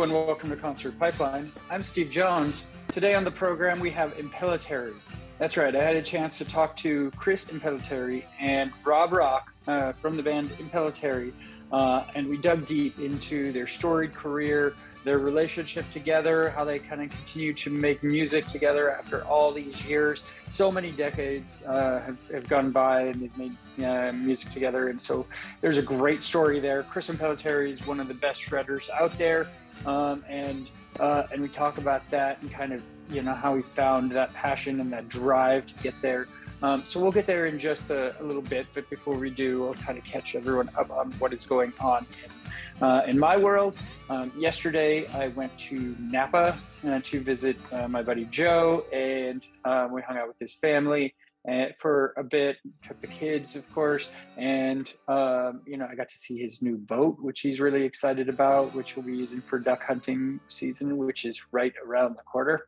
Hello and welcome to Concert Pipeline. I'm Steve Jones. Today on the program we have Impellitteri. That's right, I had a chance to talk to Chris Impellitteri and Rob Rock from the band Impellitteri, and we dug deep into their storied career, their relationship together, how they kind of continue to make music together after all these years. So many decades have gone by and they've made music together, and so there's a great story there. Chris Impellitteri is one of the best shredders out there, and we talk about that and kind of how he found that passion and that drive to get there. So we'll get there in just a little bit, but before we do, I'll kind of catch everyone up on what is going on in my world. Yesterday, I went to Napa to visit my buddy Joe, and we hung out with his family for a bit, took the kids, of course, and I got to see his new boat, which he's really excited about, which we'll be using for duck hunting season, which is right around the corner.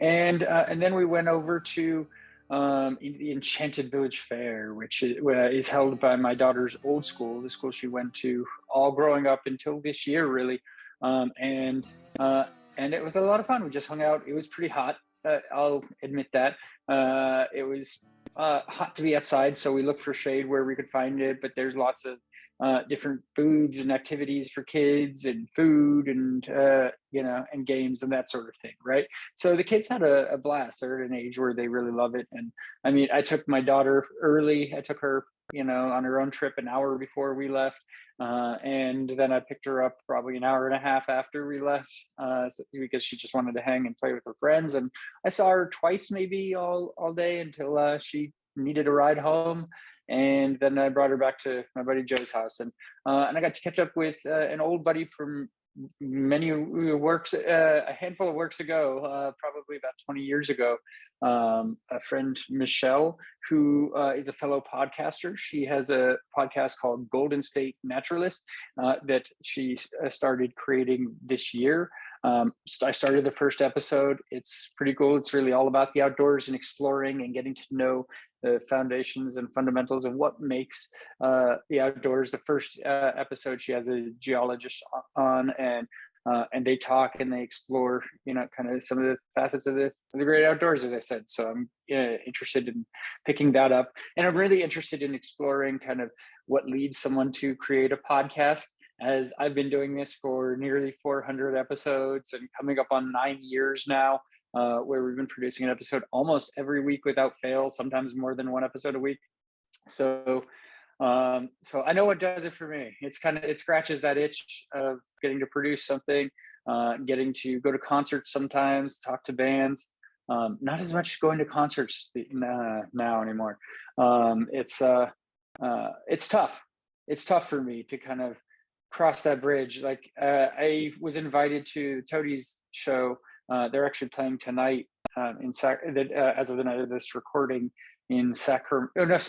And then we went over to the Enchanted Village Fair, which is held by my daughter's old school, the school she went to all growing up until this year, really. And it was a lot of fun. We just hung out. It was pretty hot. I'll admit that. It was hot to be outside, so we looked for shade where we could find it, but there's lots of different foods and activities for kids and food and and games and that sort of thing, right? So the kids had a blast. They're at an age where they really love it. And I mean, I took my daughter early. I took her on her own trip an hour before we left, and then I picked her up probably an hour and a half after we left, because she just wanted to hang and play with her friends. And I saw her twice maybe all day until she needed a ride home. And then I brought her back to my buddy Joe's house, and I got to catch up with an old buddy from many works, a handful of works ago, probably about 20 years ago. A friend, Michelle, who is a fellow podcaster. She has a podcast called Golden State Naturalist that she started creating this year. I started the first episode. It's pretty cool. It's really all about the outdoors and exploring and getting to know the foundations and fundamentals of what makes the outdoors. The first episode, she has a geologist on, and they talk and they explore, kind of some of the facets of the great outdoors, as I said. So I'm interested in picking that up, and I'm really interested in exploring kind of what leads someone to create a podcast, as I've been doing this for nearly 400 episodes and coming up on 9 years now, where we've been producing an episode almost every week without fail, sometimes more than one episode a week. So I know what does it for me. It scratches that itch of getting to produce something, getting to go to concerts sometimes, talk to bands. Not as much going to concerts now anymore. It's tough. It's tough for me to kind of cross that bridge. Like I was invited to Toadie's show. They're actually playing tonight as of the night of this recording in San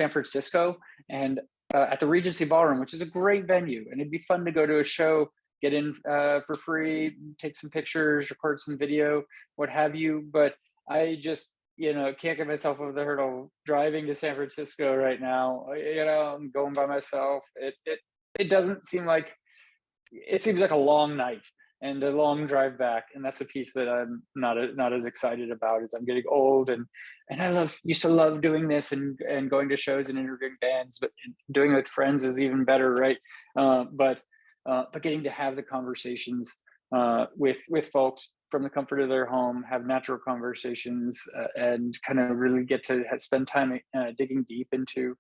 Francisco, and at the Regency Ballroom, which is a great venue. And it'd be fun to go to a show, get in for free, take some pictures, record some video, what have you. But I just, can't get myself over the hurdle driving to San Francisco right now. I'm going by myself. It doesn't seem like, it seems like a long night and a long drive back, and that's the piece that I'm not as excited about. As I'm getting old, and I used to love doing this and going to shows and interviewing bands, but doing it with friends is even better, right? But getting to have the conversations with folks from the comfort of their home, have natural conversations, and kind of really get to spend time digging deep into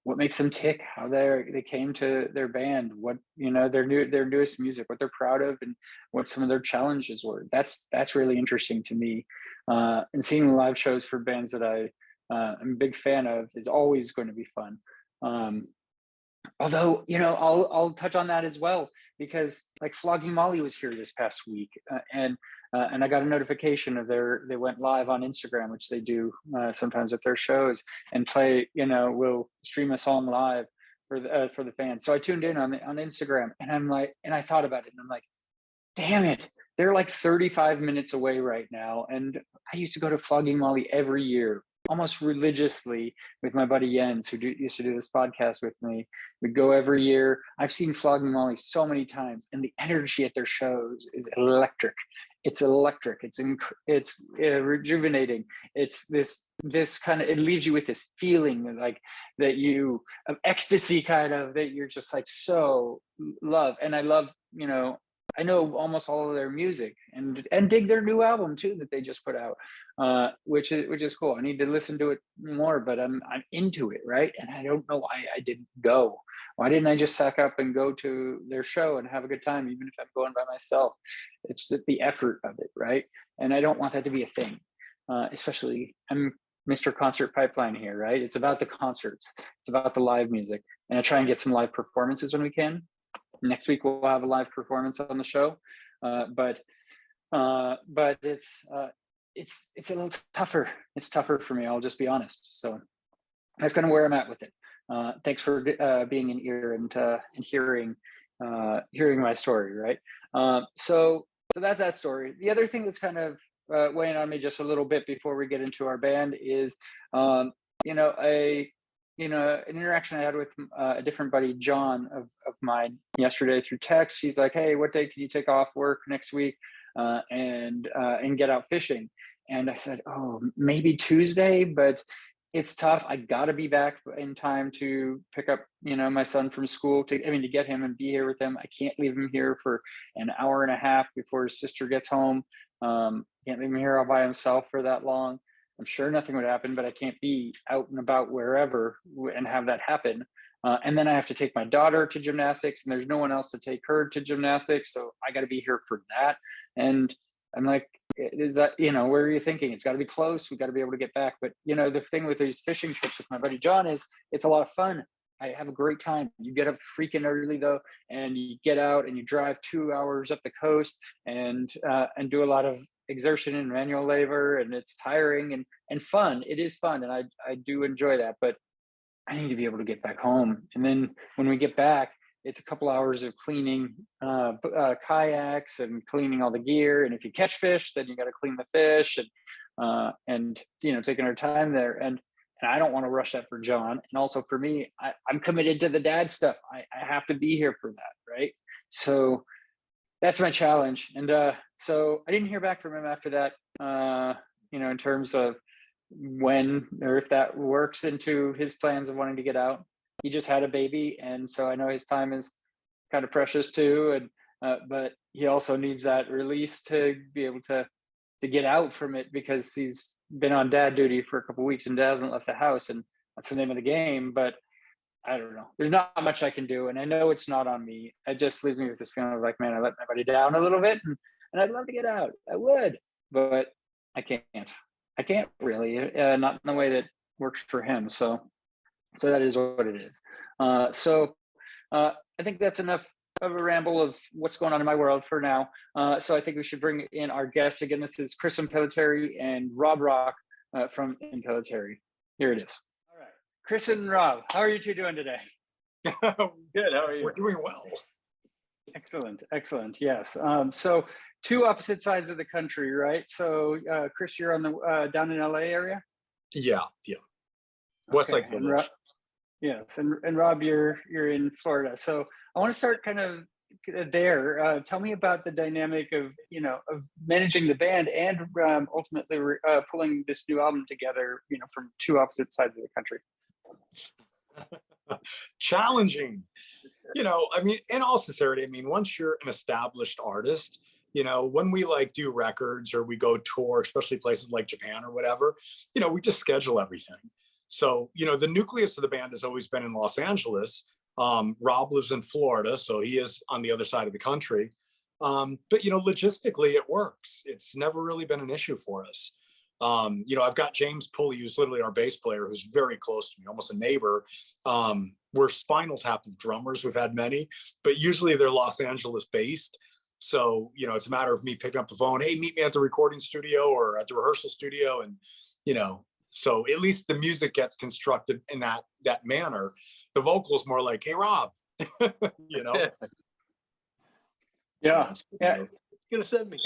what makes them tick, how they came to their band, what their newest music, what they're proud of, and what some of their challenges were. That's really interesting to me. And seeing live shows for bands that I'm a big fan of is always going to be fun. Although I'll touch on that as well, because like Flogging Molly was here this past week, and I got a notification of they went live on Instagram, which they do sometimes at their shows, and will stream a song live for the fans. So I tuned in on Instagram, and I thought about it, and I'm like, damn it, they're like 35 minutes away right now, and I used to go to Flogging Molly every year almost religiously with my buddy Jens, who used to do this podcast with me. We go every year. I've seen Flogging Molly so many times, and the energy at their shows is electric. It's electric. It's rejuvenating. It's this kind of, it leaves you with this feeling like that you of ecstasy, kind of, that you're just like so love. And I love, I know almost all of their music and dig their new album too that they just put out, which is cool. I need to listen to it more, but I'm into it, right? And I don't know why I didn't go. Why didn't I just sack up and go to their show and have a good time, even if I'm going by myself? It's the effort of it, right? And I don't want that to be a thing, especially I'm Mr. Concert Pipeline here, right? It's about the concerts. It's about the live music. And I try and get some live performances when we can. Next week we'll have a live performance on the show, but it's a little tougher. It's tougher for me. I'll just be honest. So that's kind of where I'm at with it. Thanks for being an ear and hearing my story, right? So that's that story. The other thing that's kind of weighing on me just a little bit before we get into our band is, an interaction I had with a different buddy, John, of mine yesterday through text. He's like, "Hey, what day can you take off work next week and get out fishing?" And I said, "Oh, maybe Tuesday, but it's tough. I got to be back in time to pick up, my son from school to get him and be here with him. I can't leave him here for an hour and a half before his sister gets home. Can't leave him here all by himself for that long. I'm sure nothing would happen, but I can't be out and about wherever and have that happen. And then I have to take my daughter to gymnastics, and there's no one else to take her to gymnastics. So I got to be here for that." And I'm like, "Is that, where are you thinking? It's got to be close. We got to be able to get back." But, the thing with these fishing trips with my buddy John is it's a lot of fun. I have a great time. You get up freaking early though, and you get out and you drive 2 hours up the coast and do a lot of exertion and manual labor, and it's tiring and fun. It is fun, and I do enjoy that, but I need to be able to get back home. And then when we get back, it's a couple hours of cleaning kayaks and cleaning all the gear. And if you catch fish, then you got to clean the fish and taking our time there. And I don't want to rush that for John. And also for me, I'm committed to the dad stuff. I have to be here for that, right? So that's my challenge. And so I didn't hear back from him after that, in terms of when or if that works into his plans of wanting to get out. He just had a baby, and so I know his time is kind of precious too. And but he also needs that release to be able to get out from it, because he's been on dad duty for a couple of weeks and hasn't left the house, and that's the name of the game. But I don't know. There's not much I can do, and I know it's not on me. It just leaves me with this feeling of like, man, I let my buddy down a little bit, and I'd love to get out. I would, but I can't. I can't really, not in the way that works for him. So that is what it is. So I think that's enough of a ramble of what's going on in my world for now. So I think we should bring in our guests again. This is Chris Impellitteri and Rob Rock from Impellitteri. Here it is. All right, Chris and Rob, how are you two doing today? Good. How are you? We're doing well. Excellent. Yes. So two opposite sides of the country, right? So Chris, you're on the down in LA area? Yeah. Westlake Village. Yes, and Rob, you're in Florida. So I want to start kind of there. Tell me about the dynamic of managing the band and ultimately pulling this new album together, from two opposite sides of the country. Challenging. In all sincerity, once you're an established artist, when we do records or we go tour, especially places like Japan or whatever, we just schedule everything. So, the nucleus of the band has always been in Los Angeles. Rob lives in Florida, so he is on the other side of the country. But, logistically, it works. It's never really been an issue for us. I've got James Pulley, who's literally our bass player, who's very close to me, almost a neighbor. We're Spinal Tap of drummers. We've had many, but usually they're Los Angeles based. So, it's a matter of me picking up the phone. Hey, meet me at the recording studio or at the rehearsal studio. And, so at least the music gets constructed in that manner. The vocals more like, hey, Rob, Yeah. Gonna send me.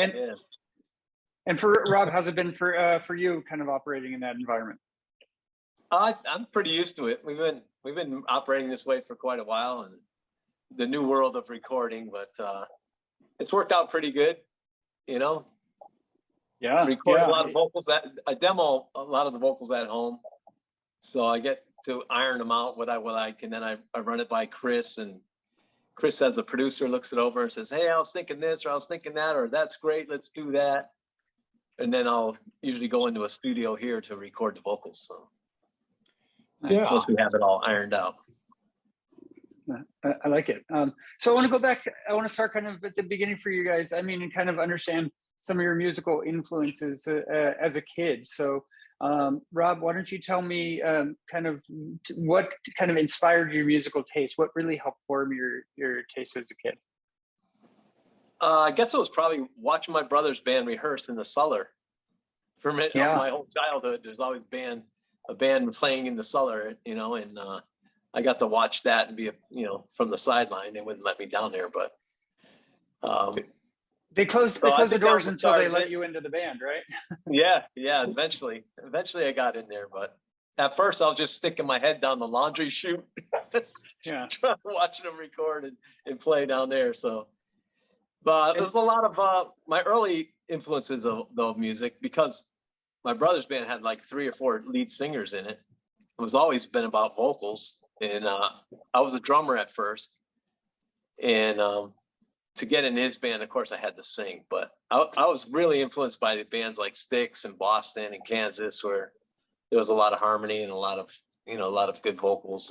And for Rob, how's it been for you kind of operating in that environment? I'm pretty used to it. We've been operating this way for quite a while, and the new world of recording, but it's worked out pretty good, you know. Yeah, Record yeah. a lot of vocals I demo a lot of the vocals at home, so I get to iron them out what I like, and then I run it by Chris, and Chris, as the producer, looks it over and says, "Hey, I was thinking this, or I was thinking that, or that's great, let's do that." And then I'll usually go into a studio here to record the vocals. So Yeah. once we have it all ironed out. I like it. So I want to go back. I want to start kind of at the beginning for you guys. I mean, and kind of understand some of your musical influences as a kid. So, Rob, why don't you tell me kind of what kind of inspired your musical taste? What really helped form your taste as a kid? I guess it was probably watching my brother's band rehearse in the cellar. For me, Yeah. my whole childhood, there's always a band playing in the cellar, you know, and I got to watch that and be, from the sideline. They wouldn't let me down there, but they closed the doors until they let you into the band, right? Yeah. Eventually I got in there, but at first I was just sticking my head down the laundry chute, Yeah, watching them record and play down there. So, but there's a lot of my early influences of music, because my brother's band had like 3 or 4 lead singers in it. It was always been about vocals, and I was a drummer at first, and to get in his band, of course, I had to sing. But I was really influenced by the bands like Styx in Boston and Kansas, where there was a lot of harmony and a lot of good vocals,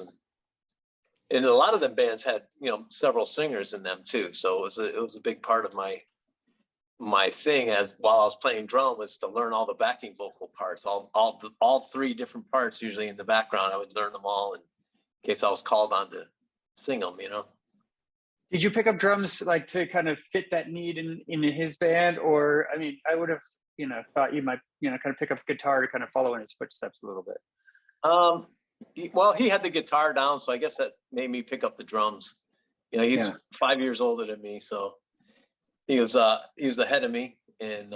and a lot of them bands had several singers in them too. So it was a big part of my thing as while I was playing drum, was to learn all the backing vocal parts, all 3 different parts usually in the background. I would learn them all in case I was called on to sing them. Did you pick up drums like to kind of fit that need in his band, or I mean, I would have thought you might kind of pick up guitar to kind of follow in his footsteps a little bit. Well, he had the guitar down, so I guess that made me pick up the drums. He's 5 years older than me, so he was ahead of me, and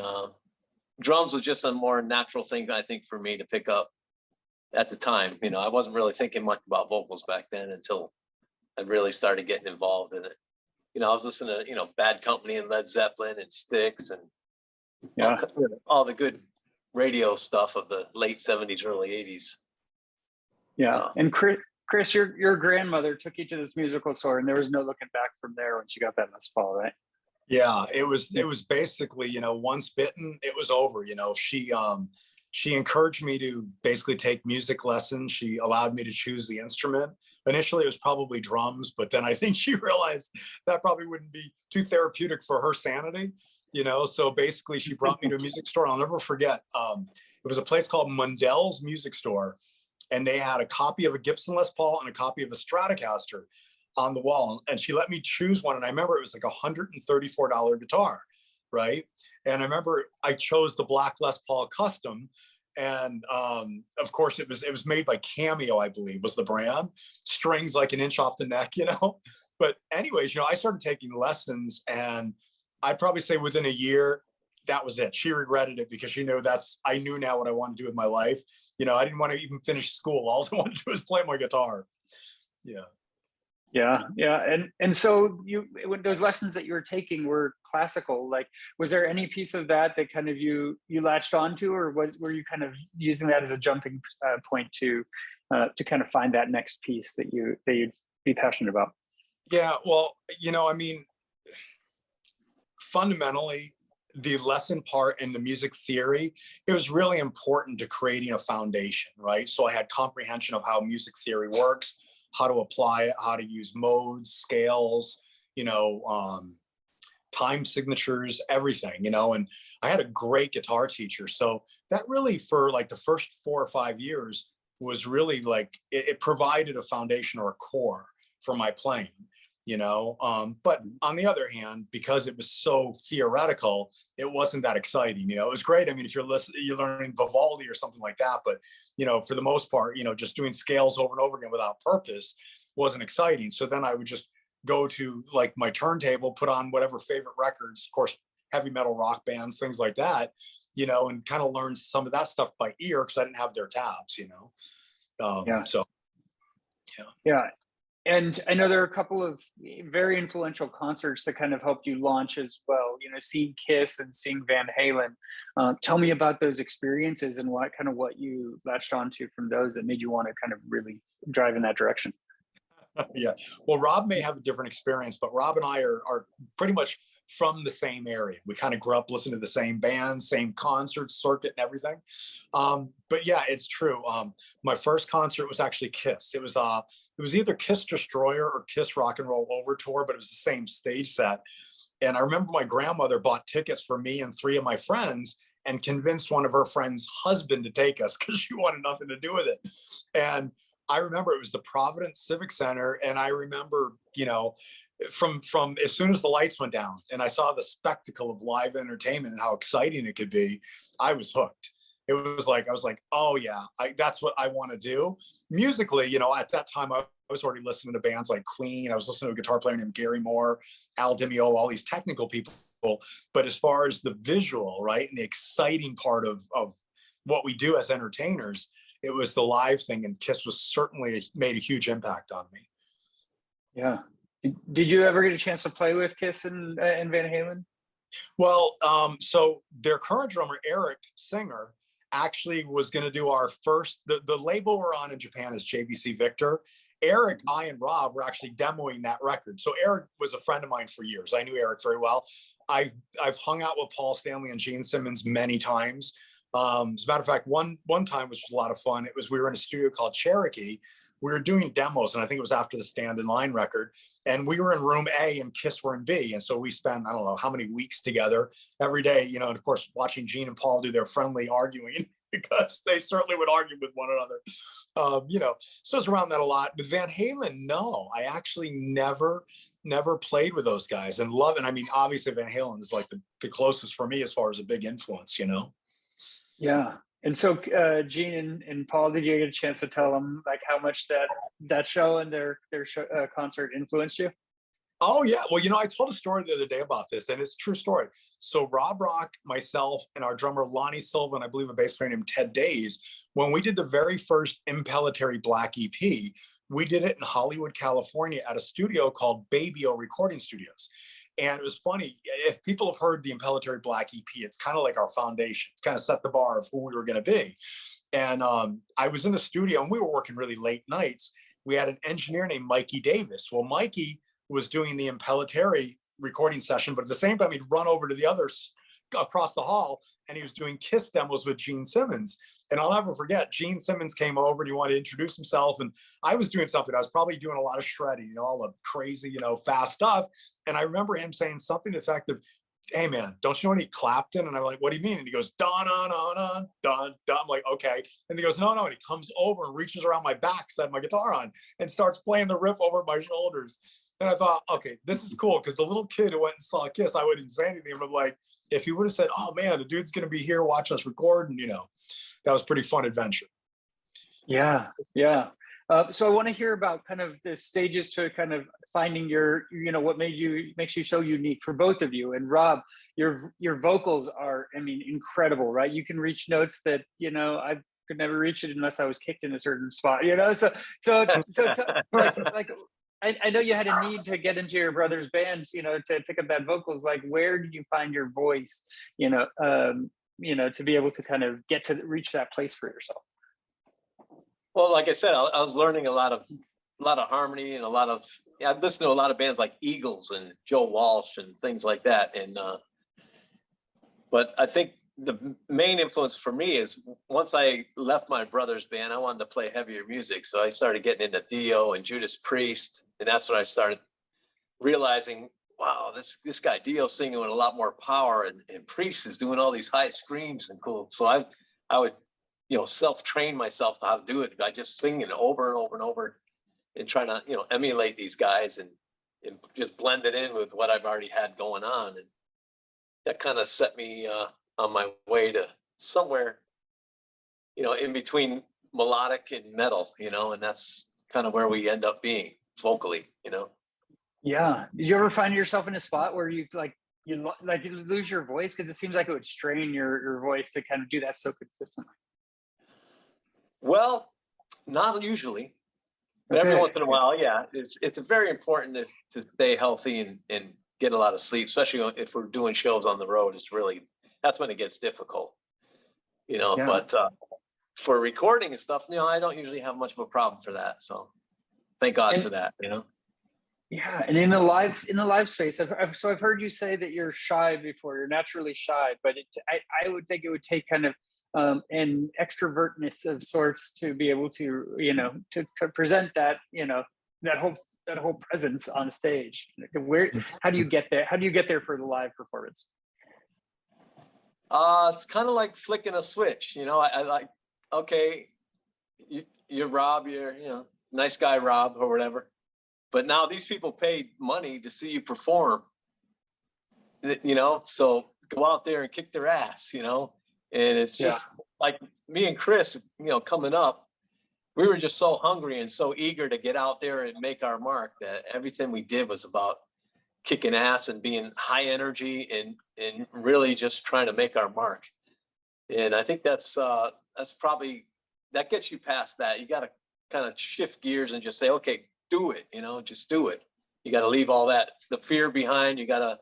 drums was just a more natural thing, I think, for me to pick up at the time. I wasn't really thinking much about vocals back then until I really started getting involved in it. I was listening to Bad Company and Led Zeppelin and Styx and all the good radio stuff of the late 70s, early 80s. Yeah. So. And Chris, your grandmother took you to this musical store, and there was no looking back from there when she got that Les Paul, right? Yeah, it was basically, once bitten, it was over. She encouraged me to basically take music lessons. She allowed me to choose the instrument. Initially, it was probably drums, but then I think she realized that probably wouldn't be too therapeutic for her sanity, So basically, she brought me to a music store. I'll never forget. It was a place called Mundell's Music Store, and they had a copy of a Gibson Les Paul and a copy of a Stratocaster on the wall, and she let me choose one. And I remember it was like $134 guitar, right? And I remember I chose the black Les Paul Custom, and of course it was made by Cameo, I believe was the brand. Strings like an inch off the neck, But anyways, I started taking lessons, and I'd probably say within a year, that was it. She regretted it because I knew now what I wanted to do with my life. I didn't want to even finish school. All I wanted to do was play my guitar. Yeah. And so when those lessons that you were taking were classical, like, was there any piece of that kind of you latched onto, or were you kind of using that as a jumping point to kind of find that next piece that you'd be passionate about? Yeah, well, fundamentally, the lesson part and the music theory, it was really important to creating a foundation, right? So I had comprehension of how music theory works, how to apply it, how to use modes, scales, time signatures, everything, and I had a great guitar teacher. So that really, for like the first 4 or 5 years, was really like, it provided a foundation or a core for my playing. But on the other hand, because it was so theoretical, it wasn't that exciting. It was great. I mean, if you're learning Vivaldi or something like that, but for the most part, just doing scales over and over again without purpose wasn't exciting. So then I would just go to like my turntable, put on whatever favorite records, of course, heavy metal rock bands, things like that, and kind of learn some of that stuff by ear because I didn't have their tabs, Yeah. So, Yeah. And I know there are a couple of very influential concerts that kind of helped you launch as well, you know, seeing KISS and seeing Van Halen. Tell me about those experiences and what you latched onto from those that made you want to kind of really drive in that direction. yeah. Well, Rob may have a different experience, but Rob and I are pretty much from the same area. We kind of grew up listening to the same bands, same concert circuit and everything. But yeah, it's true. My first concert was actually KISS. It was either KISS Destroyer or KISS Rock and Roll Over Tour, but it was the same stage set. And I remember my grandmother bought tickets for me and three of my friends and convinced one of her friends' husband to take us because she wanted nothing to do with it. And I remember it was the Providence Civic Center, and I remember, you know, from as soon as the lights went down and I saw the spectacle of live entertainment and how exciting it could be, I was hooked. It was like I was like, oh yeah, that's what I want to do. Musically, you know, at that time I was already listening to bands like Queen. I was listening to a guitar player named Gary Moore, Al DiMeo, all these technical people. But as far as the visual, right, and the exciting part of what we do as entertainers, it was the live thing, and KISS was certainly made a huge impact on me. Yeah. Did you ever get a chance to play with KISS and Van Halen? Well, so their current drummer, Eric Singer, actually was going to do our first, the label we're on in Japan is JVC Victor. Eric, I and Rob were actually demoing that record. So Eric was a friend of mine for years. I knew Eric very well. I've hung out with Paul Stanley and Gene Simmons many times. As a matter of fact, one time, which was a lot of fun, we were in a studio called Cherokee. We were doing demos, and I think it was after the Stand in Line record. And we were in room A and KISS were in B. And so we spent, I don't know how many weeks together every day, you know, and of course, watching Gene and Paul do their friendly arguing because they certainly would argue with one another. You know, so it's around that a lot. With Van Halen, no, I actually never played with those guys and love it. I mean, obviously Van Halen is like the closest for me as far as a big influence, you know? Yeah. And so Gene and Paul, did you get a chance to tell them like how much that show and their show, concert influenced you? Oh yeah. Well, you know, I told a story the other day about this, and it's a true story. So Rob Rock, myself, and our drummer Lonnie Silva, and I believe a bass player named Ted Days, when we did the very first Impellitteri Black EP, we did it in Hollywood, California, at a studio called Baby O Recording Studios. And it was funny, if people have heard the Impellitteri Black EP, it's kind of like our foundation. It's kind of set the bar of who we were going to be. And I was in the studio, and we were working really late nights. We had an engineer named Mikey Davis. Well, Mikey was doing the Impellitteri recording session, but at the same time, he'd run over to the others across the hall, and he was doing KISS demos with Gene Simmons. And I'll never forget, Gene Simmons came over and he wanted to introduce himself, and I was doing something. I was probably doing a lot of shredding, you know, all the crazy, you know, fast stuff. And I remember him saying something to the effect of, "Hey man, don't you know any Clapton?" And I'm like, "What do you mean?" And he goes, "Dun dun dun dun dun." I'm like, "Okay." And he goes, "No, no." And he comes over and reaches around my back, because I had my guitar on, and starts playing the riff over my shoulders. And I thought, okay, this is cool, because the little kid who went and saw KISS, I wouldn't say anything. But like, if he would have said, "Oh man, the dude's gonna be here watching us record," and you know, that was a pretty fun adventure. Yeah, yeah. So I want to hear about kind of the stages to kind of finding your, you know, what makes you so unique for both of you. And Rob, your vocals are, I mean, incredible, right? You can reach notes that, you know, I could never reach it unless I was kicked in a certain spot, you know. Like I know you had a need to get into your brother's bands, you know, to pick up that vocals. Like, where did you find your voice, you know, to be able to kind of reach that place for yourself? Well, like I said, I was learning a lot of harmony and I listened to a lot of bands like Eagles and Joe Walsh and things like that. And but I think the main influence for me is once I left my brother's band, I wanted to play heavier music. So I started getting into Dio and Judas Priest, and that's when I started realizing, wow, this guy Dio's singing with a lot more power, and Priest is doing all these high screams and cool. So I would, you know, self-train myself to how to do it by just singing over and over and over and trying to, you know, emulate these guys and just blend it in with what I've already had going on. And that kind of set me on my way to somewhere, you know, in between melodic and metal, you know, and that's kind of where we end up being vocally, you know. Yeah. Did you ever find yourself in a spot where you lose your voice? Because it seems like it would strain your voice to kind of do that so consistently. Well, Not usually, but every once in a while, yeah. It's very important to stay healthy and get a lot of sleep, especially if we're doing shows on the road. That's when it gets difficult, you know. Yeah. But for recording and stuff, I don't usually have much of a problem for that. So thank God for that, you know. Yeah, and in the live space, I've heard you say that you're shy before. You're naturally shy, but I would think it would take kind of an extrovertness of sorts to be able to, to present that, that whole presence on stage. How do you get there? How do you get there for the live performance? It's kind of like flicking a switch, I like, okay, you're Rob, you're, nice guy, Rob, or whatever. But now these people paid money to see you perform, so go out there and kick their ass, and it's just like me and Chris, coming up, we were just so hungry and so eager to get out there and make our mark that everything we did was about kicking ass and being high energy and really just trying to make our mark. And I think that's probably, that gets you past that. You got to kind of shift gears and just say, okay, do it, just do it. You got to leave all that, the fear behind. You got to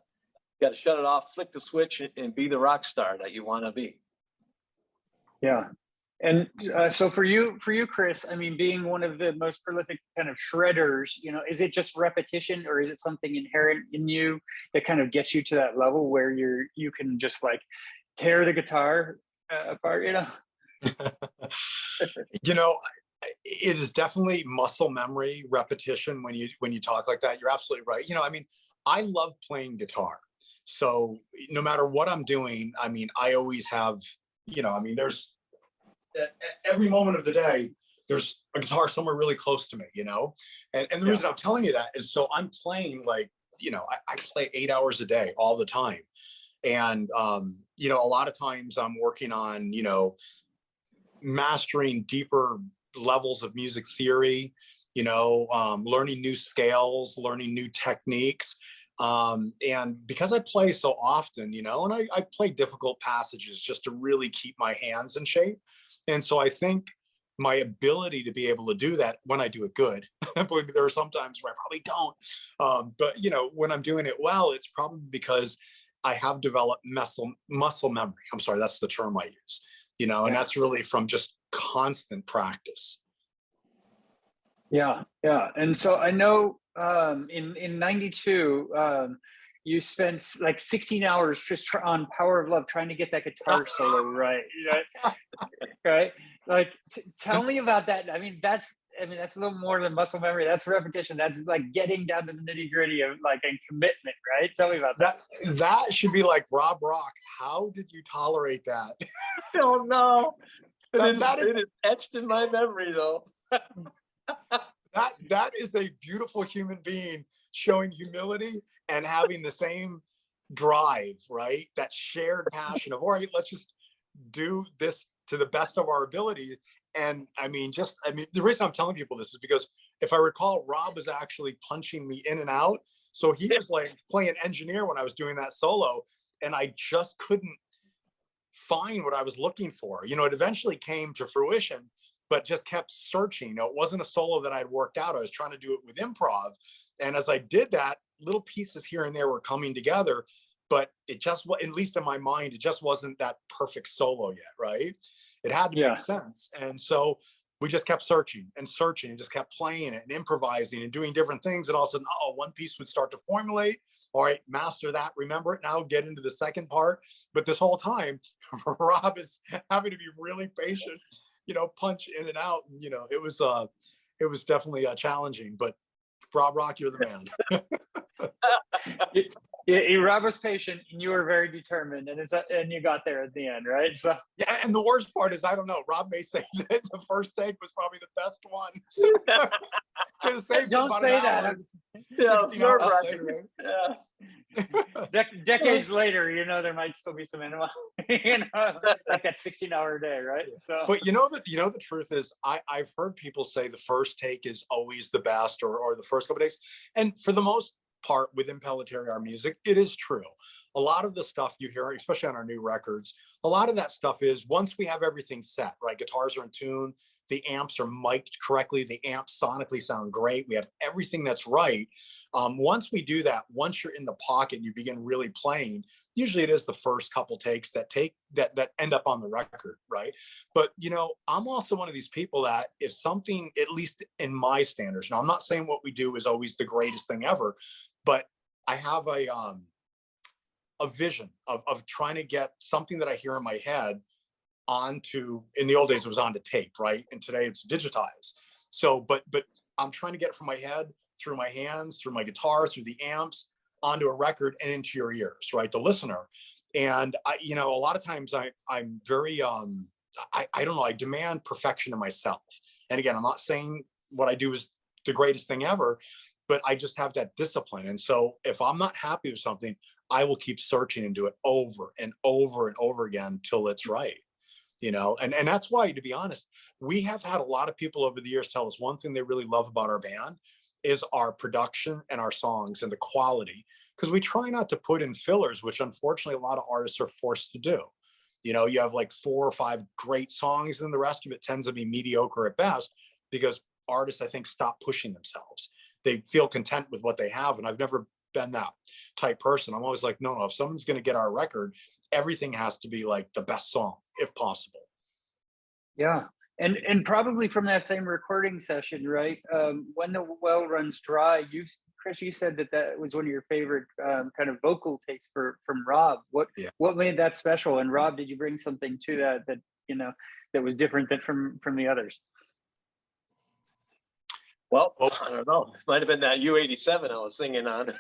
shut it off, flick the switch, and be the rock star that you want to be. Yeah. And so for you, Chris, I mean, being one of the most prolific kind of shredders, is it just repetition, or is it something inherent in you that kind of gets you to that level where you can just like tear the guitar apart, It is definitely muscle memory, repetition. When you talk like that, you're absolutely right. I mean, I love playing guitar. So no matter what I'm doing, I mean, I always have, there's every moment of the day, there's a guitar somewhere really close to me, and the reason I'm telling you that is so I'm playing like, I play 8 hours a day all the time. And, a lot of times I'm working on, mastering deeper levels of music theory, learning new scales, learning new techniques. And because I play so often, and I play difficult passages just to really keep my hands in shape. And so I think my ability to be able to do that when I do it good, believe me, there are some times where I probably don't. But, when I'm doing it well, it's probably because I have developed muscle memory. I'm sorry, that's the term I use, and that's really from just constant practice. Yeah. And so I know in 92, you spent like 16 hours just on Power of Love trying to get that guitar solo right. Right? Like, tell me about that. I mean, that's a little more than muscle memory. That's repetition. That's like getting down to the nitty gritty of like a commitment, right? Tell me about that. That should be like Rob Rock. How did you tolerate that? I don't know. It is etched in my memory, though. That is a beautiful human being showing humility and having the same drive, right? That shared passion of, all right, let's just do this to the best of our ability. And the reason I'm telling people this is because if I recall, Rob was actually punching me in and out. So he was like playing engineer when I was doing that solo, and I just couldn't find what I was looking for. It eventually came to fruition, but just kept searching. It wasn't a solo that I'd worked out. I was trying to do it with improv. And as I did that, little pieces here and there were coming together, but it just, at least in my mind, it just wasn't that perfect solo yet, right? It had to make sense. And so we just kept searching and just kept playing it and improvising and doing different things. And all of a sudden, one piece would start to formulate. All right, master that, remember it now, get into the second part. But this whole time, Rob is having to be really patient, punch in and out. It was definitely challenging, but Rob Rock, you're the man. Rob was patient and you were very determined, and you got there at the end, right? So yeah, and the worst part is, I don't know, Rob may say that the first take was probably the best one. Don't say that. Yeah, it's nerve-wracking. Decades later, there might still be some animal, like that 16-hour day, right? So, but the truth is, I've heard people say the first take is always the best, or the first couple of days, and for the most part with Impellitteri, our music, it is true. A lot of the stuff you hear, especially on our new records, a lot of that stuff is once we have everything set, right? Guitars are in tune, the amps are mic'd correctly, the amps sonically sound great. We have everything that's right. Once we do that, once you're in the pocket and you begin really playing, usually it is the first couple takes that end up on the record, right? But you know, I'm also one of these people that if something, at least in my standards, now I'm not saying what we do is always the greatest thing ever, but I have a vision of trying to get something that I hear in my head onto, in the old days it was onto tape, right? And today it's digitized. So, but I'm trying to get it from my head, through my hands, through my guitar, through the amps, onto a record and into your ears, right? The listener. And I, you know, a lot of times I'm very, I don't know, I demand perfection in myself. And again, I'm not saying what I do is the greatest thing ever, but I just have that discipline. And so if I'm not happy with something, I will keep searching and do it over and over and over again till it's right. You know, and that's why, to be honest, we have had a lot of people over the years tell us one thing they really love about our band is our production and our songs and the quality, because we try not to put in fillers, which unfortunately a lot of artists are forced to do. You know, you have like 4 or 5 great songs and the rest of it tends to be mediocre at best because artists, I think, stop pushing themselves. They feel content with what they have. And I've never been that type person. I'm always like, no, if someone's going to get our record, everything has to be like the best song, if possible. Yeah. And probably from that same recording session, right? When the Well Runs Dry, Chris, you said that was one of your favorite kind of vocal takes from Rob. What made that special? And Rob, did you bring something to that you know that was different than from the others? Well, I don't know. It might have been that U87 I was singing on.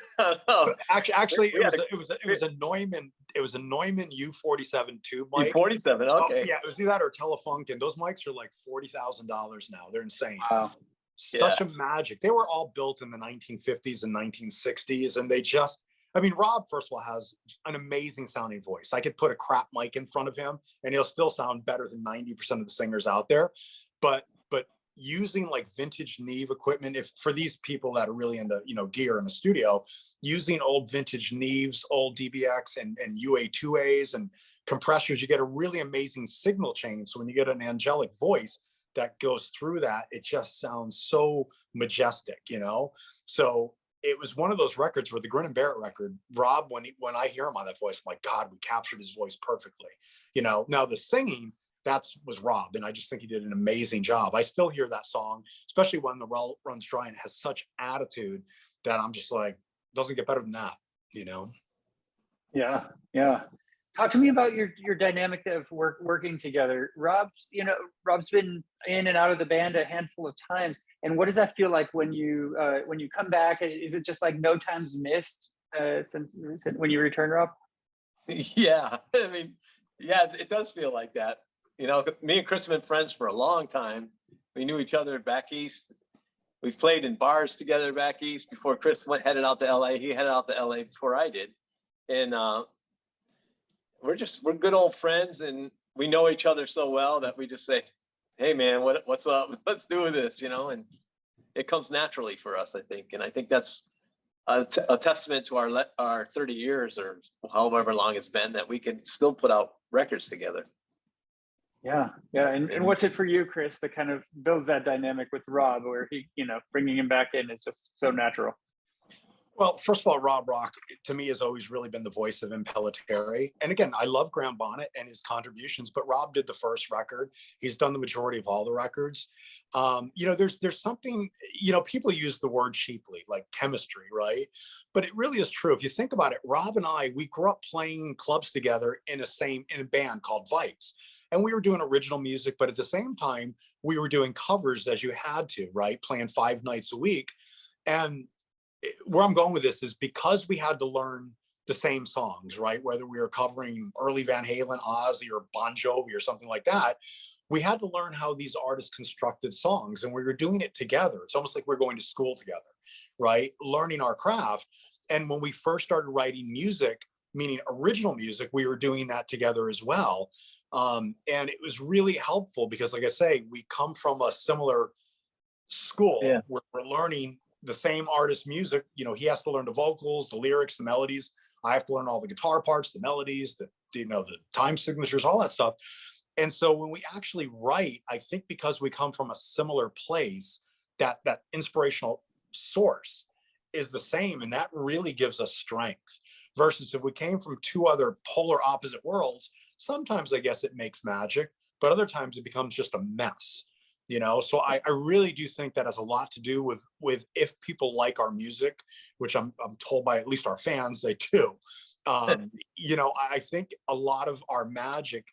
Actually, it was a Neumann U47 tube mic. U47, okay. Yeah, it was either that or Telefunken. Those mics are like $40,000 now. They're insane. Wow. Such a magic. They were all built in the 1950s and 1960s, and they just, I mean, Rob, first of all, has an amazing sounding voice. I could put a crap mic in front of him and he'll still sound better than 90% of the singers out there. But using like vintage Neve equipment, if for these people that are really into, you know, gear in the studio, using old vintage Neves, old DBX and UA2As and compressors, you get a really amazing signal chain. So when you get an angelic voice that goes through that, it just sounds so majestic, you know? So it was one of those records where the Grin and Bear It record, Rob, when I hear him on that voice, I'm like, God, we captured his voice perfectly. You know, now the singing, was Rob, and I just think he did an amazing job. I still hear that song, especially when the Well Runs Dry, and has such attitude that I'm just like, doesn't get better than that, you know? Yeah, yeah. Talk to me about your dynamic of working together. Rob's been in and out of the band a handful of times, and what does that feel like when you come back? Is it just like no time's missed since when you return, Rob? Yeah, I mean, yeah, it does feel like that. You know, me and Chris have been friends for a long time. We knew each other back east. We've played in bars together back east before Chris headed out to LA. He headed out to LA before I did. And we're good old friends, and we know each other so well that we just say, hey man, what's up? Let's do this, you know, and it comes naturally for us, I think. And I think that's a testament to our 30 years or however long it's been that we can still put out records together. Yeah, yeah. And what's it for you, Chris, that kind of builds that dynamic with Rob, where he, you know, bringing him back in is just so natural? Well, first of all, Rob Rock, to me, has always really been the voice of Impellitteri. And again, I love Graham Bonnet and his contributions, but Rob did the first record. He's done the majority of all the records. You know, there's something, you know, people use the word cheaply, like chemistry, right? But it really is true. If you think about it, Rob and I, we grew up playing clubs together in a band called Vice. And we were doing original music, but at the same time, we were doing covers as you had to, right? Playing 5 nights a week. And where I'm going with this is because we had to learn the same songs, right? Whether we were covering early Van Halen, Ozzy, or Bon Jovi or something like that, we had to learn how these artists constructed songs, and we were doing it together. It's almost like we're going to school together, right? Learning our craft. And when we first started writing music, meaning original music, we were doing that together as well. And it was really helpful because, like I say, we come from a similar school. Yeah. Where we're learning the same artist's music, you know, he has to learn the vocals, the lyrics, the melodies. I have to learn all the guitar parts, the melodies, the time signatures, all that stuff. And so when we actually write, I think because we come from a similar place, that inspirational source is the same, and that really gives us strength. Versus if we came from two other polar opposite worlds, sometimes I guess it makes magic, but other times it becomes just a mess. So I really do think that has a lot to do with if people like our music, which I'm told by at least our fans they do. I think a lot of our magic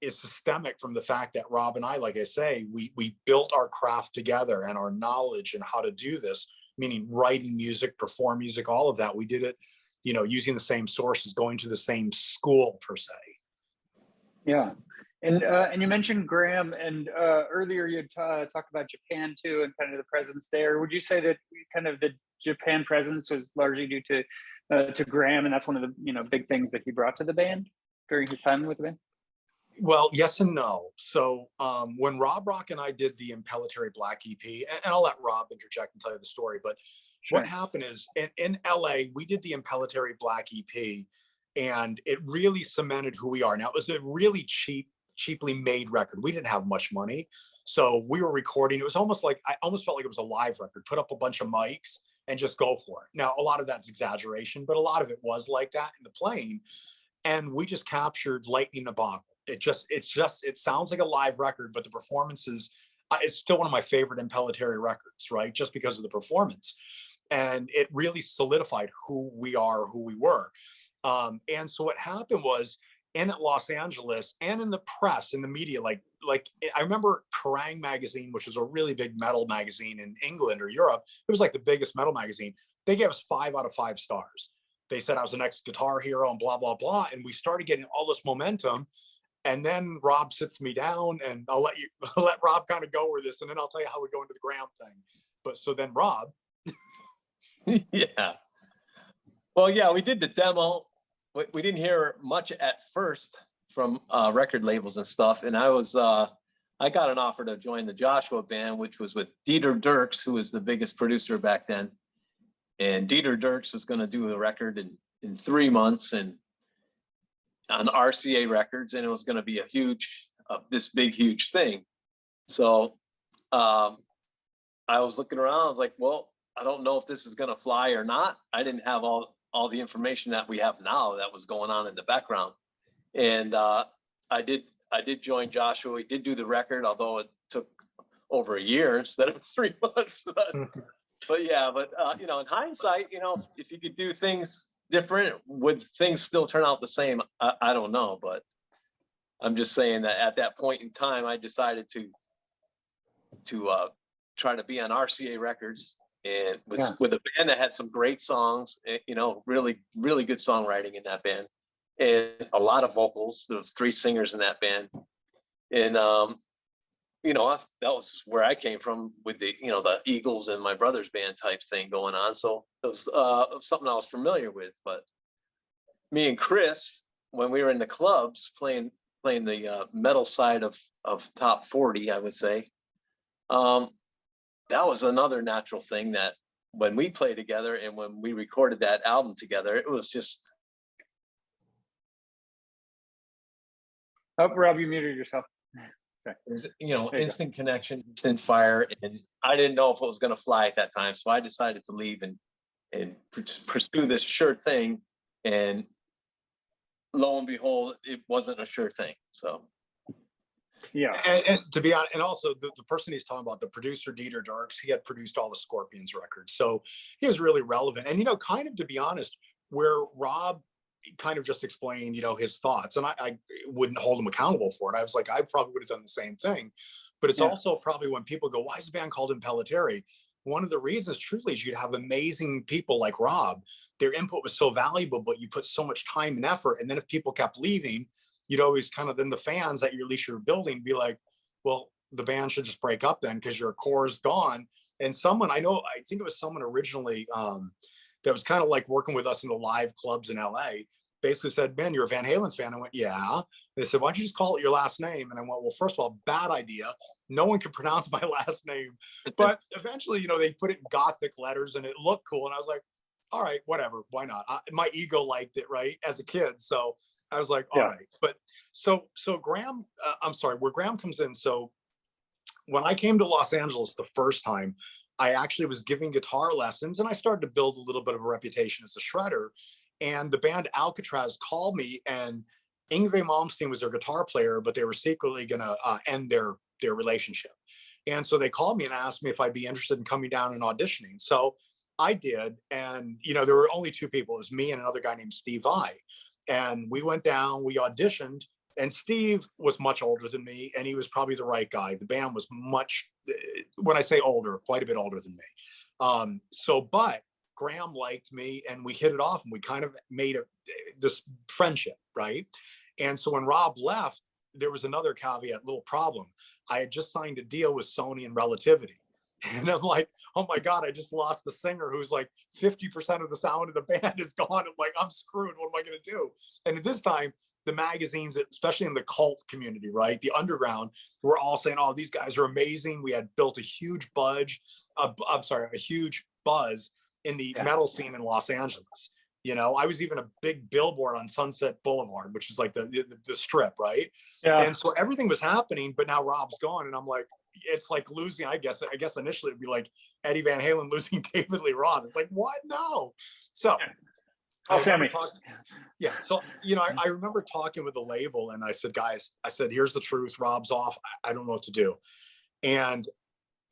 is systemic from the fact that Rob and I, like I say, we built our craft together, and our knowledge and how to do this, meaning writing music, perform music, all of that. We did it, using the same sources, going to the same school per se. Yeah. And you mentioned Graham, and earlier you talked about Japan too, and kind of the presence there. Would you say that kind of the Japan presence was largely due to Graham, and that's one of the big things that he brought to the band during his time with the band? Well, yes and no. So when Rob Rock and I did the Impellitteri Black EP, and I'll let Rob interject and tell you the story, but Sure. What happened is in LA, we did the Impellitteri Black EP, and it really cemented who we are. Now, it was a really cheaply made record. We didn't have much money. So we were recording. It was almost like, I almost felt like it was a live record, put up a bunch of mics and just go for it. Now, a lot of that's exaggeration, but a lot of it was like that in the playing. And we just captured lightning in a bottle. It sounds like a live record, but the performances, it's still one of my favorite Impellitteri records, right? Just because of the performance. And it really solidified who we are, who we were. And so what happened was, in Los Angeles and in the press, in the media, like I remember Kerrang! Magazine, which was a really big metal magazine in England or Europe. It was like the biggest metal magazine. They gave us 5 out of 5 stars. They said I was the next guitar hero and blah, blah, blah. And we started getting all this momentum. And then Rob sits me down, and I'll let Rob kind of go over this, and then I'll tell you how we go into the Graham thing. But so then Rob. Yeah. Well, yeah, we did the demo. We didn't hear much at first from record labels and stuff. And I got an offer to join the Joshua band, which was with Dieter Dirks, who was the biggest producer back then. And Dieter Dirks was going to do a record in 3 months and on RCA Records, and it was going to be a huge, this big, huge thing. So I was looking around. I was like, well, I don't know if this is going to fly or not. I didn't have all the information that we have now that was going on in the background. And I did join Joshua. We did do the record, although it took over a year instead of 3 months. But yeah, in hindsight, if you could do things different, would things still turn out the same? I don't know, but I'm just saying that at that point in time, I decided to try to be on RCA Records, and with a band that had some great songs, really, really good songwriting in that band, and a lot of vocals. There was 3 singers in that band, and that was where I came from with the Eagles and my brother's band type thing going on. So it was something I was familiar with. But me and Chris, when we were in the clubs playing the metal side of top 40, I would say, that was another natural thing, that when we played together and when we recorded that album together, it was just. Oh, Rob, you muted yourself. Okay. Instant connection, instant fire, and I didn't know if it was going to fly at that time, so I decided to leave and pursue this sure thing. And lo and behold, it wasn't a sure thing. So. Yeah. And to be honest, and also the person he's talking about, the producer Dieter Dirks, he had produced all the Scorpions records. So he was really relevant. And, kind of, to be honest, where Rob kind of just explained, his thoughts, and I wouldn't hold him accountable for it. I was like, I probably would have done the same thing. But it's also probably when people go, why is the band called Impellitteri? One of the reasons truly is you'd have amazing people like Rob. Their input was so valuable, but you put so much time and effort. And then if people kept leaving, you'd always kind of, then the fans that at least you're building be like, well, the band should just break up then, because your core is gone. And I think it was someone originally that was kind of like working with us in the live clubs in LA. basically said, man, you're a Van Halen fan. I went, yeah. They said, why don't you just call it your last name? And I went, well, first of all, bad idea. No one can pronounce my last name. But eventually, you know, they put it in Gothic letters and it looked cool. And I was like, all right, whatever, why not? My ego liked it, right, as a kid. So I was like, all right. But so Graham, I'm sorry, where Graham comes in. So when I came to Los Angeles the first time, I actually was giving guitar lessons and I started to build a little bit of a reputation as a shredder. And the band Alcatraz called me, and Yngwie Malmsteen was their guitar player, but they were secretly going to end their relationship. And so they called me and asked me if I'd be interested in coming down and auditioning. So I did. And, you know, there were only two people. It was me and another guy named Steve Vai. And we went down, we auditioned, and Steve was much older than me, and he was probably the right guy. The band was much, when I say older, quite a bit older than me. But Graham liked me, and we hit it off, and we kind of made this friendship, right? And so when Rob left, there was another caveat, little problem. I had just signed a deal with Sony and Relativity. And I'm like, oh my God, I just lost the singer who's like 50% of the sound of the band is gone. I'm like, I'm screwed. What am I going to do? And at this time, the magazines, especially in the cult community, right? The underground, were all saying, oh, these guys are amazing. We had built a huge a huge buzz in the metal scene in Los Angeles. You know, I was even a big billboard on Sunset Boulevard, which is like the strip, right? Yeah. And so everything was happening, but now Rob's gone, and I'm like, it's like losing. I guess initially it'd be like Eddie Van Halen losing David Lee Roth. It's like, what? No. So, Sammy. So you know, I remember talking with the label, and I said, guys, here's the truth. Rob's off. I don't know what to do. And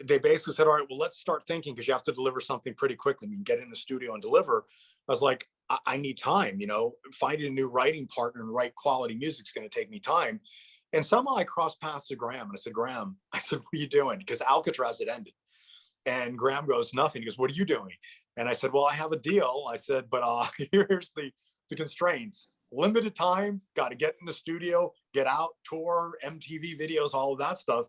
they basically said, all right, well, let's start thinking, because you have to deliver something pretty quickly. I mean, get in the studio and deliver. I was like, I need time, you know, finding a new writing partner and write quality music is going to take me time. And somehow I crossed paths with Graham, and I said, Graham, what are you doing? Because Alcatraz had ended. And Graham goes, nothing. He goes, what are you doing? And I said, well, I have a deal. I said, but here's the constraints. Limited time, got to get in the studio, get out, tour, MTV videos, all of that stuff.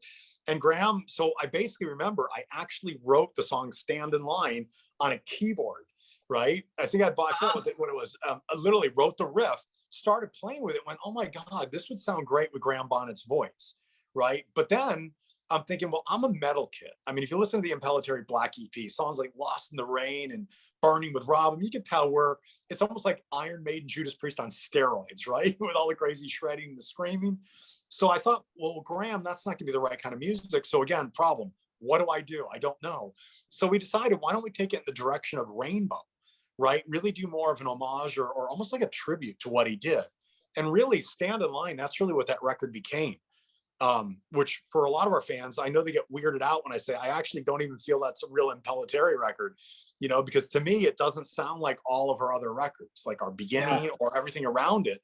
And Graham, so I basically remember I actually wrote the song Stand in Line on a keyboard, right? I think I forgot what it was. I literally wrote the riff, started playing with it, went, oh my God, this would sound great with Graham Bonnet's voice, right? But then I'm thinking, well, I'm a metal kid. I mean, if you listen to the Impellitteri Black EP, songs like Lost in the Rain and Burning with Rob, you can tell where it's almost like Iron Maiden, Judas Priest on steroids, right? With all the crazy shredding and the screaming. So I thought, well, Graham, that's not gonna be the right kind of music. So again, problem, what do? I don't know. So we decided, why don't we take it in the direction of Rainbow, right? Really do more of an homage or almost like a tribute to what he did. And really Stand in Line, that's really what that record became. Which for a lot of our fans, I know they get weirded out when I say I actually don't even feel that's a real Impellitteri record, you know, because to me, it doesn't sound like all of our other records, like our beginning or everything around it.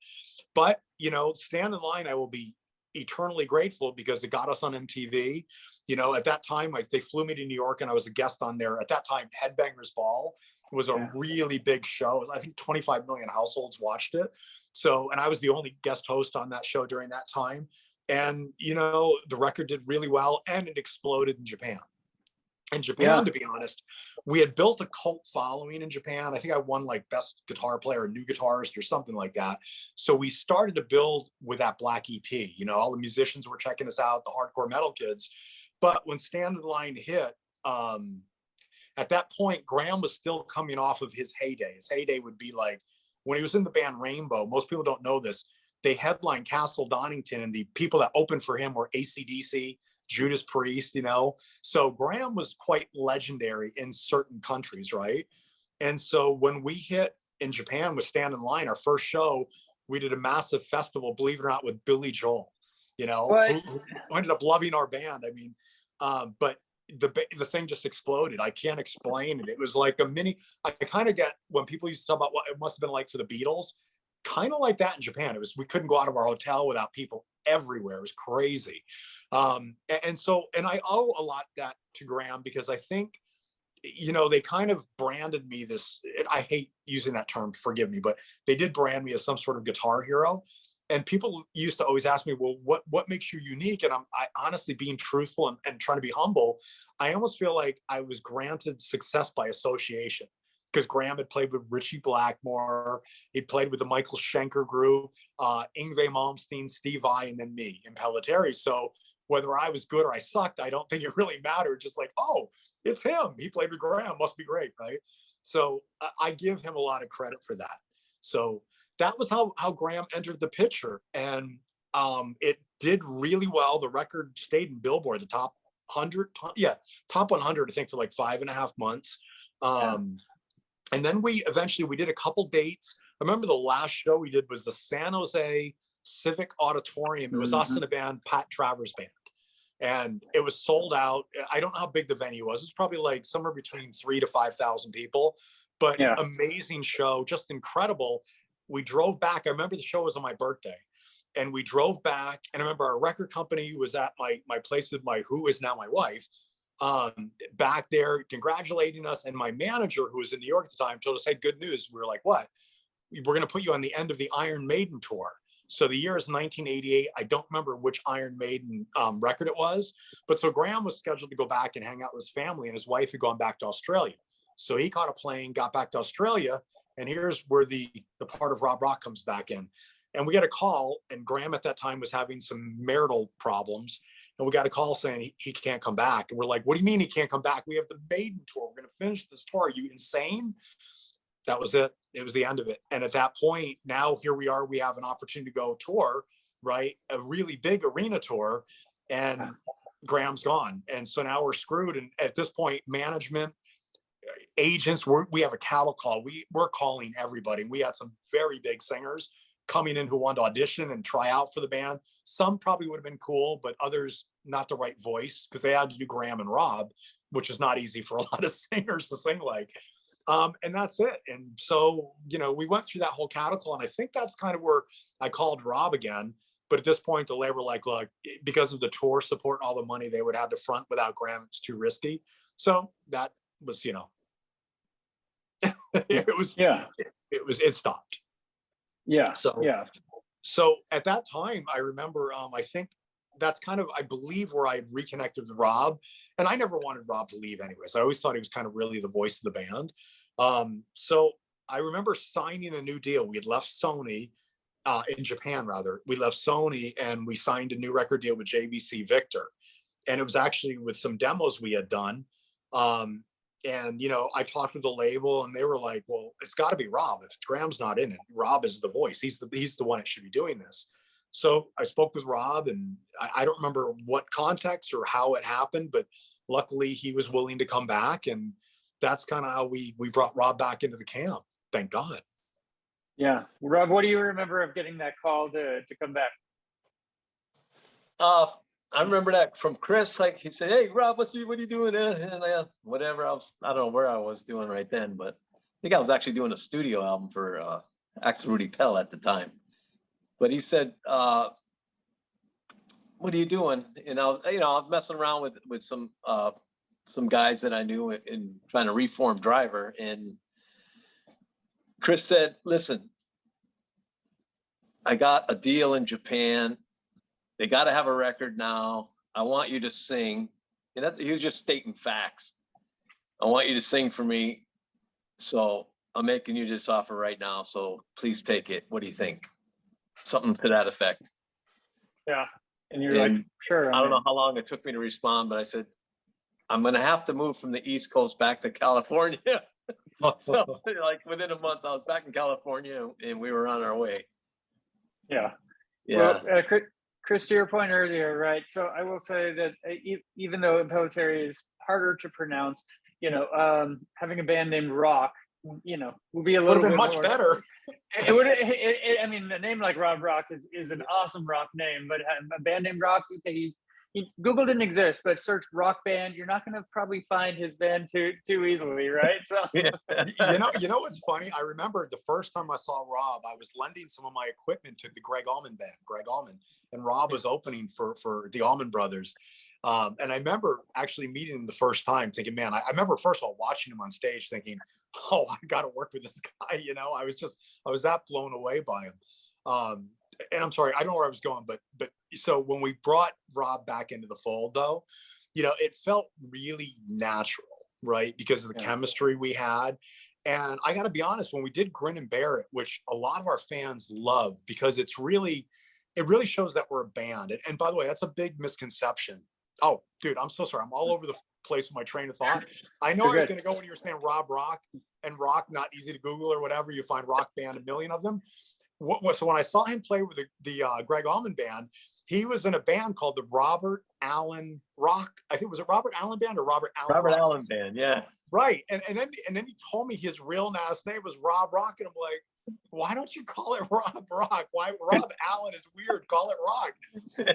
But, you know, Stand in Line, I will be eternally grateful because it got us on MTV. You know, at that time, they flew me to New York and I was a guest on there. At that time, Headbangers Ball was a really big show. I think 25 million households watched it. So, and I was the only guest host on that show during that time. And, you know, the record did really well and it exploded in Japan. In Japan, to be honest, we had built a cult following in Japan. I think I won like best guitar player, new guitarist or something like that. So we started to build with that Black EP. You know, all the musicians were checking us out, the hardcore metal kids. But when Stand in Line hit, at that point, Graham was still coming off of his heyday. His heyday would be like when he was in the band Rainbow. Most people don't know this. They headlined Castle Donington, and the people that opened for him were AC/DC, Judas Priest, you know. So Graham was quite legendary in certain countries, right? And so when we hit in Japan with Stand in Line, our first show, we did a massive festival, believe it or not, with Billy Joel, you know, who ended up loving our band. I mean, but the thing just exploded. I can't explain it. It was like a mini, I kind of get when people used to talk about what it must have been like for the Beatles, kind of like that in Japan. It was, we couldn't go out of our hotel without people everywhere. It was crazy. And I owe a lot that to Graham because I think, you know, they kind of branded me this, I hate using that term, forgive me, but they did brand me as some sort of guitar hero. And people used to always ask me, well, what makes you unique? And I honestly, being truthful and trying to be humble, I almost feel like I was granted success by association. because Graham had played with Richie Blackmore. He played with the Michael Schenker group, Yngwie Malmsteen, Steve Vai, and then me, Impellitteri. So whether I was good or I sucked, I don't think it really mattered. Just like, oh, it's him. He played with Graham. Must be great, right? So I give him a lot of credit for that. So that was how Graham entered the picture. And it did really well. The record stayed in Billboard, the top 100, top 100, I think, for like 5.5 months. And then we did a couple dates. I remember the last show we did was the San Jose Civic Auditorium. It was us and a band, Pat Travers Band. And it was sold out. I don't know how big the venue was. It was probably like somewhere between 3,000 to 5,000 people, but amazing show, just incredible. We drove back. I remember the show was on my birthday, and we drove back. And I remember our record company was at my place with who is now my wife, back there congratulating us. And my manager, who was in New York at the time, told us, hey, good news. We were like, what? We're going to put you on the end of the Iron Maiden tour. So the year is 1988. I don't remember which Iron Maiden record it was, but so Graham was scheduled to go back and hang out with his family, and his wife had gone back to Australia. So he caught a plane, got back to Australia, and here's where the part of Rob Rock comes back in. And we got a call, and Graham at that time was having some marital problems, and we got a call saying he can't come back. And we're like, what do you mean he can't come back? We have the Maiden tour. We're going to finish this tour. Are you insane? That was it. It was the end of it. And at that point, now here we are, we have an opportunity to go tour, right? A really big arena tour, and Graham's gone. And so now we're screwed. And at this point, management, agents, we have a cattle call. We're calling everybody. We had some very big singers coming in who wanted to audition and try out for the band. Some probably would have been cool, but others not the right voice, because they had to do Graham and Rob, which is not easy for a lot of singers to sing like. And that's it. And so, we went through that whole cattle call, and I think that's kind of where I called Rob again. But at this point, the label like, look, because of the tour support and all the money they would have to front without Graham, it's too risky. So that was, it stopped. Yeah. So at that time, I remember, I think that's kind of, I believe, where I reconnected with Rob. And I never wanted Rob to leave anyways. I always thought he was kind of really the voice of the band. So I remember signing a new deal. We had left Sony, in Japan rather. We left Sony and we signed a new record deal with JVC Victor. And it was actually with some demos we had done. And, I talked to the label, and they were like, well, it's got to be Rob. If Graham's not in it, Rob is the voice. He's the one that should be doing this. So I spoke with Rob, and I don't remember what context or how it happened, but luckily he was willing to come back. And that's kind of how we brought Rob back into the camp. Thank God. Yeah. Rob, what do you remember of getting that call to come back? I remember that from Chris. Like, he said, hey, Rob, what are you doing? And whatever. I don't know where I was doing right then, but I think I was actually doing a studio album for Axel Rudy Pell at the time. But he said, what are you doing? And I was messing around with some guys that I knew in trying to reform Driver. And Chris said, listen, I got a deal in Japan. They got to have a record now. I want you to sing. And he was just stating facts. I want you to sing for me. So I'm making you this offer right now. So please take it. What do you think? Something to that effect. Yeah. And you're like, sure. I don't know how long it took me to respond, but I said, I'm going to have to move from the East Coast back to California. So like within a month, I was back in California and we were on our way. Yeah. Yeah. Well, Chris, to your point earlier, right? So I will say that even though Impellitteri is harder to pronounce, having a band named Rock, would be a little bit much better. It would. I mean, a name like Rob Rock is an awesome rock name, but a band named Rock, Google didn't exist, but search rock band, you're not going to probably find his band too easily, right? So you know what's funny? I remember the first time I saw Rob, I was lending some of my equipment to the Greg Allman band, and Rob was opening for the Allman Brothers. And I remember actually meeting him the first time, thinking, man, I remember first of all watching him on stage, thinking, oh, I got to work with this guy. I was that blown away by him. And I'm sorry, I don't know where I was going, but so when we brought Rob back into the fold, though, it felt really natural, right? Because of the chemistry we had. And I got to be honest, when we did Grin and Bear It, which a lot of our fans love because it really shows that we're a band. And by the way, that's a big misconception. Oh, dude, I'm so sorry. I'm all over the place with my train of thought. I know I was going to go when you were saying Rob Rock, and rock, not easy to Google or whatever. You find rock band, a million of them. So when I saw him play with the Greg Allman Band, he was in a band called the Robert Allen Rock. I think, was it Robert Allen Band or Robert Allen Robert Rock? Allen Band, yeah. Right. And then he told me his real last name was Rob Rock. And I'm like, why don't you call it Rob Rock? Why Rob Allen is weird. Call it Rock.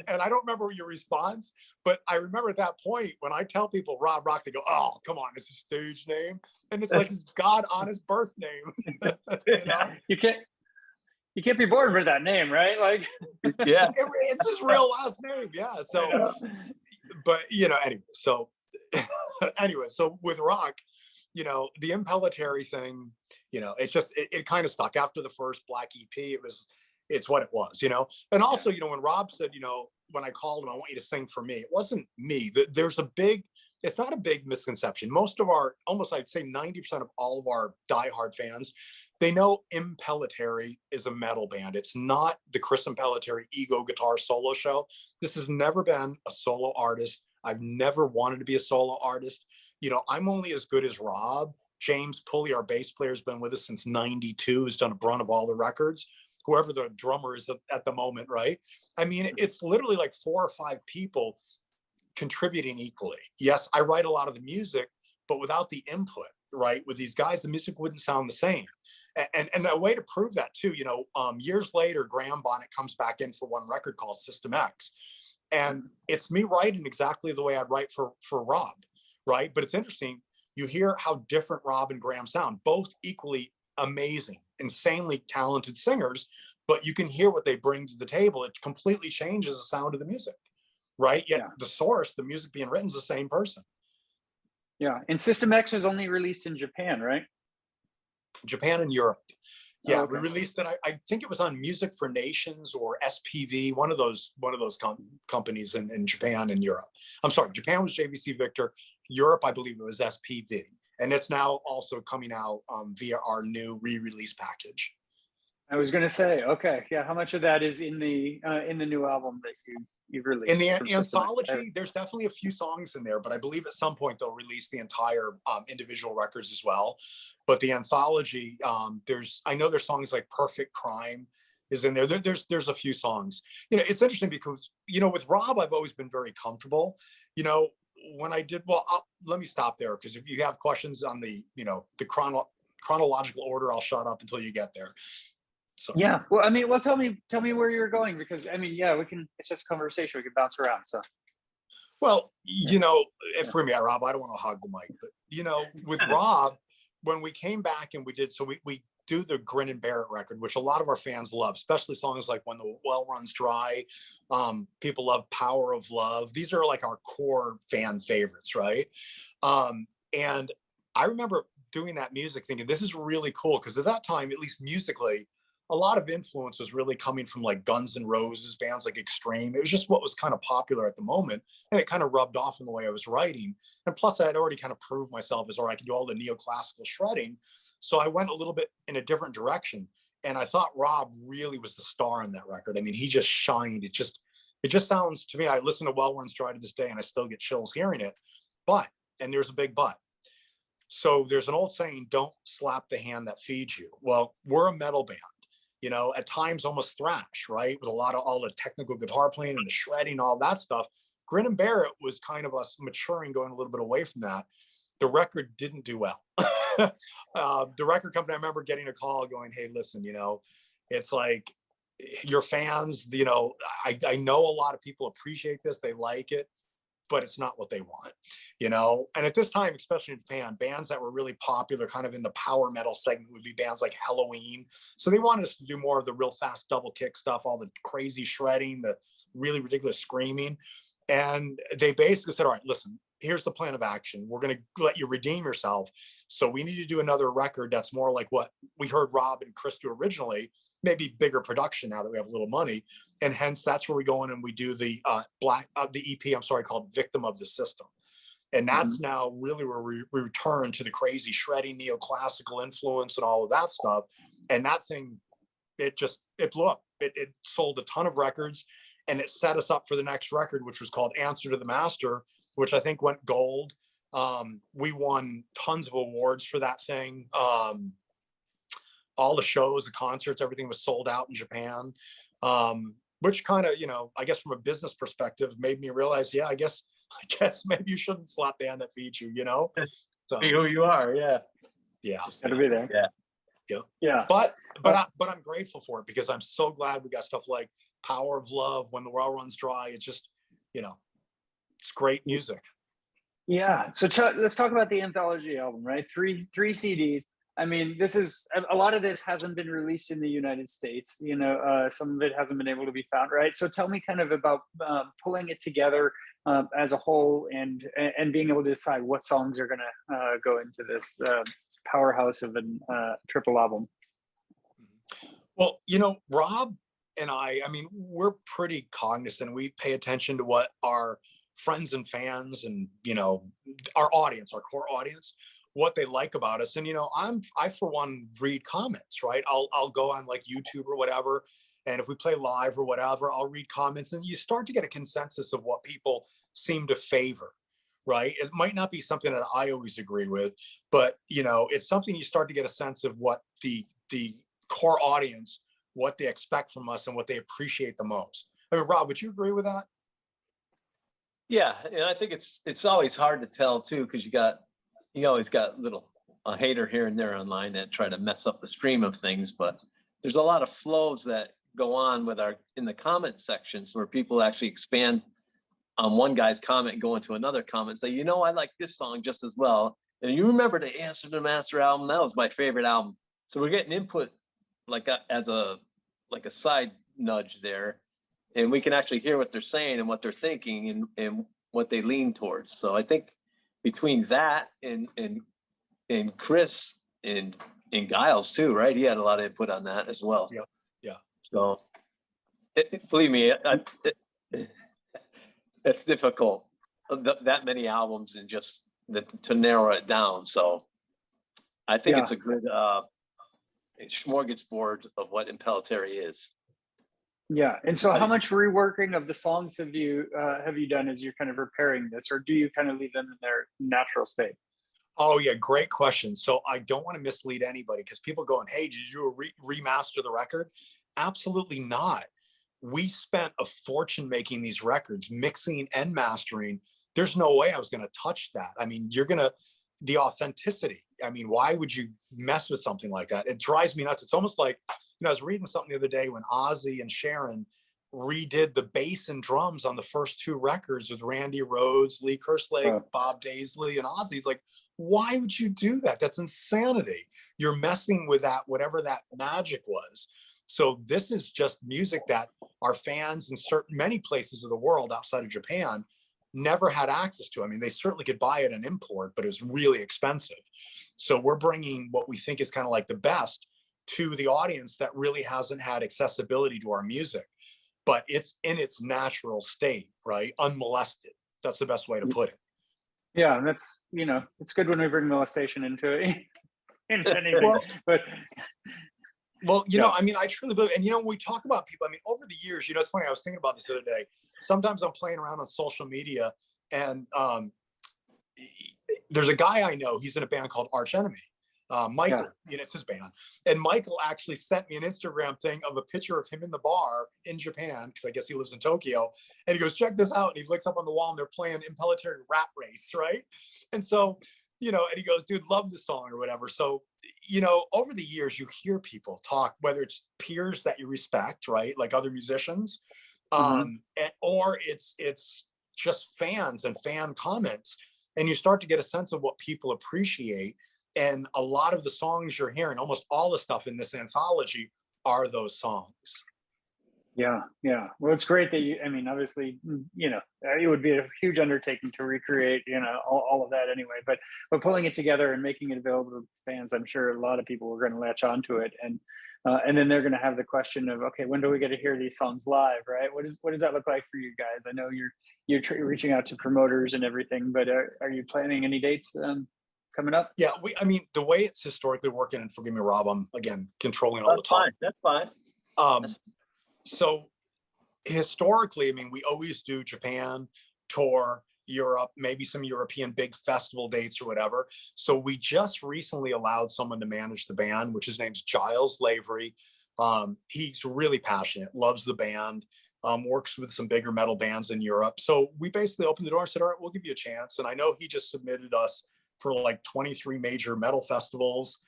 And I don't remember your response, but I remember at that point when I tell people Rob Rock, they go, oh, come on, it's a stage name. And it's like his God honest birth name. You know? You can't be born with that name, right? Like, yeah, it's his real last name. Yeah. So, but anyway, so with rock, you know, the Impellitteri thing, you know, it's just, it kind of stuck after the first Black EP. It's what it was, you know? And also, you know, when Rob said, you know, when I called him, I want you to sing for me, it wasn't me. It's not a big misconception. Most of almost I'd say 90% of all of our diehard fans, they know Impellitteri is a metal band. It's not the Chris Impellitteri ego guitar solo show. This has never been a solo artist. I've never wanted to be a solo artist. You know, I'm only as good as Rob. James Pulley, our bass player, has been with us since '92, has done a brunt of all the records. Whoever the drummer is at the moment, right? I mean, it's literally like 4 or 5 people contributing equally. Yes, I write a lot of the music, but without the input, right? With these guys, the music wouldn't sound the same. And a way to prove that too, you know, years later, Graham Bonnet comes back in for one record called System X. And it's me writing exactly the way I'd write for Rob, right? But it's interesting. You hear how different Rob and Graham sound, both equally amazing, insanely talented singers, but you can hear what they bring to the table. It completely changes the sound of the music, right? Yet the source, the music being written, is the same person. Yeah, and System X was only released in Japan, right? Japan and Europe. Yeah, oh, okay. We released it. I think it was on Music for Nations or SPV, one of those companies in Japan and Europe. I'm sorry, Japan was JVC Victor. Europe, I believe it was SPV, and it's now also coming out via our new re-release package. I was going to say, okay, yeah. How much of that is in the new album that you've released? In the anthology, there's definitely a few songs in there, but I believe at some point they'll release the entire individual records as well. But the anthology, I know there's songs like Perfect Crime is in there. There's a few songs. You know, it's interesting because, you know, with Rob, I've always been very comfortable. You know, when I did, let me stop there, because if you have questions on the, you know, the chronological order, I'll shut up until you get there. So yeah, well, I mean, tell me where you're going, because I mean, yeah, it's just conversation. We can bounce around. So, well, you know, for me, Rob, I don't want to hog the mic, but you know, with Rob, when we came back and we did, so we do the Grin and Bear It record, which a lot of our fans love, especially songs like When the Well Runs Dry. People love Power of Love. These are like our core fan favorites, right? And I remember doing that music thinking, this is really cool, because at that time, at least musically, a lot of influence was really coming from like Guns N' Roses, bands like Extreme. It was just what was kind of popular at the moment. And it kind of rubbed off in the way I was writing. And plus I had already kind of proved myself as, I could do all the neoclassical shredding. So I went a little bit in a different direction. And I thought Rob really was the star on that record. I mean, he just shined. It just sounds to me, I listen to Well Runs Dry to this day and I still get chills hearing it. But, and there's a big but. So there's an old saying, don't slap the hand that feeds you. Well, we're a metal band. You know, at times almost thrash, right? With a lot of all the technical guitar playing and the shredding, all that stuff. Grin and Bear It was kind of us maturing, going a little bit away from that. The record didn't do well. The record company, I remember getting a call going, hey, listen, you know, it's like your fans, you know, I know a lot of people appreciate this. They like it, but it's not what they want, you know? And at this time, especially in Japan, bands that were really popular kind of in the power metal segment would be bands like Halloween. So they wanted us to do more of the real fast double kick stuff, all the crazy shredding, the really ridiculous screaming. And they basically said, all right, listen, here's the plan of action. We're going to let you redeem yourself. So we need to do another record that's more like what we heard Rob and Chris do originally, maybe bigger production now that we have a little money. And hence that's where we go in and we do the EP, called Victim of the System. And that's now really where we return to the crazy shredding neoclassical influence and all of that stuff. And that thing, it blew up. It sold a ton of records, and it set us up for the next record, which was called Answer to the Master, which I think went gold. We won tons of awards for that thing. All the shows, the concerts, everything was sold out in Japan, which kind of, I guess from a business perspective, made me realize, yeah, I guess maybe you shouldn't slap the hand that feeds you, So, Be who you are. Yeah. yeah. Gotta be there. Yeah. Yeah. But I'm grateful for it, because I'm so glad we got stuff like Power of Love, When the Well Runs Dry. It's just, it's great music. Yeah. So let's talk about the anthology album, right? Three CDs. I mean, this is a lot of this hasn't been released in the United States. Some of it hasn't been able to be found, right? So tell me kind of about pulling it together as a whole, and being able to decide what songs are going to go into this powerhouse of a triple album. Well, Rob and I mean, we're pretty cognizant. We pay attention to what our friends and fans and, our audience, our core audience, what they like about us. And, I, for one, read comments, right? I'll go on like YouTube or whatever. And if we play live or whatever, I'll read comments, and you start to get a consensus of what people seem to favor, right? It might not be something that I always agree with, but, it's something you start to get a sense of what the core audience, what they expect from us and what they appreciate the most. I mean, Rob, would you agree with that? Yeah. And I think it's always hard to tell too, because you always got a hater here and there online that try to mess up the stream of things, but there's a lot of flows that go on in the comment sections where people actually expand on one guy's comment and go into another comment and say, I like this song just as well. And you remember the Answer to the Master album? That was my favorite album. So we're getting input as a side nudge there, and we can actually hear what they're saying and what they're thinking and what they lean towards. So I think between that and Chris and Giles too, right? He had a lot of input on that as well. Yeah. Yeah. So believe me, it's difficult, that many albums and just to narrow it down. So I think it's a good smorgasbord of what Impellitteri is. Yeah. And so how much reworking of the songs have you done as you're kind of repairing this, or do you kind of leave them in their natural state? Oh yeah, great question. So I don't want to mislead anybody, because people going, hey, did you remaster the record? Absolutely not. We spent a fortune making these records, mixing and mastering. There's no way I was going to touch that. I mean, the authenticity. I mean, why would you mess with something like that? It drives me nuts. It's almost like, I was reading something the other day when Ozzy and Sharon redid the bass and drums on the first two records with Randy Rhoads, Lee Kerslake, Bob Daisley, and Ozzy. It's like, why would you do that? That's insanity. You're messing with that, whatever that magic was. So this is just music that our fans in many places of the world outside of Japan never had access to. I mean, they certainly could buy it in import, but it was really expensive. So we're bringing what we think is kind of like the best to the audience that really hasn't had accessibility to our music, but it's in its natural state, right? Unmolested. That's the best way to put it. Yeah, and that's, it's good when we bring molestation into it. Into anything, Well, I mean, I truly believe, and when we talk about people, I mean, over the years, it's funny, I was thinking about this the other day. Sometimes I'm playing around on social media, and there's a guy I know, he's in a band called Arch Enemy. Michael, it's his band. And Michael actually sent me an Instagram thing of a picture of him in the bar in Japan, because I guess he lives in Tokyo. And he goes, check this out. And he looks up on the wall and they're playing Impellitteri Rat Race, right? And so, and he goes, dude, love the song or whatever. So, over the years, you hear people talk, whether it's peers that you respect, right? Like other musicians, or it's just fans and fan comments. And you start to get a sense of what people appreciate. And a lot of the songs you're hearing, almost all the stuff in this anthology, are those songs. Yeah, yeah. Well, it's great that I mean, obviously, it would be a huge undertaking to recreate, all of that anyway. But pulling it together and making it available to fans, I'm sure a lot of people are going to latch onto it, and then they're going to have the question of, okay, when do we get to hear these songs live, right? What does that look like for you guys? I know you're reaching out to promoters and everything, but are you planning any dates coming up? Yeah, I mean, the way it's historically working, and forgive me, Rob, I'm again controlling all the That's talk. fine. That's fine. Um, so historically, I mean, we always do Japan, tour, Europe, maybe some European big festival dates or whatever. So we just recently allowed someone to manage the band, which his name's Giles Lavery. He's really passionate, loves the band, works with some bigger metal bands in Europe. So we basically opened the door and said, all right, we'll give you a chance. And I know he just submitted us for like 23 major metal festivals,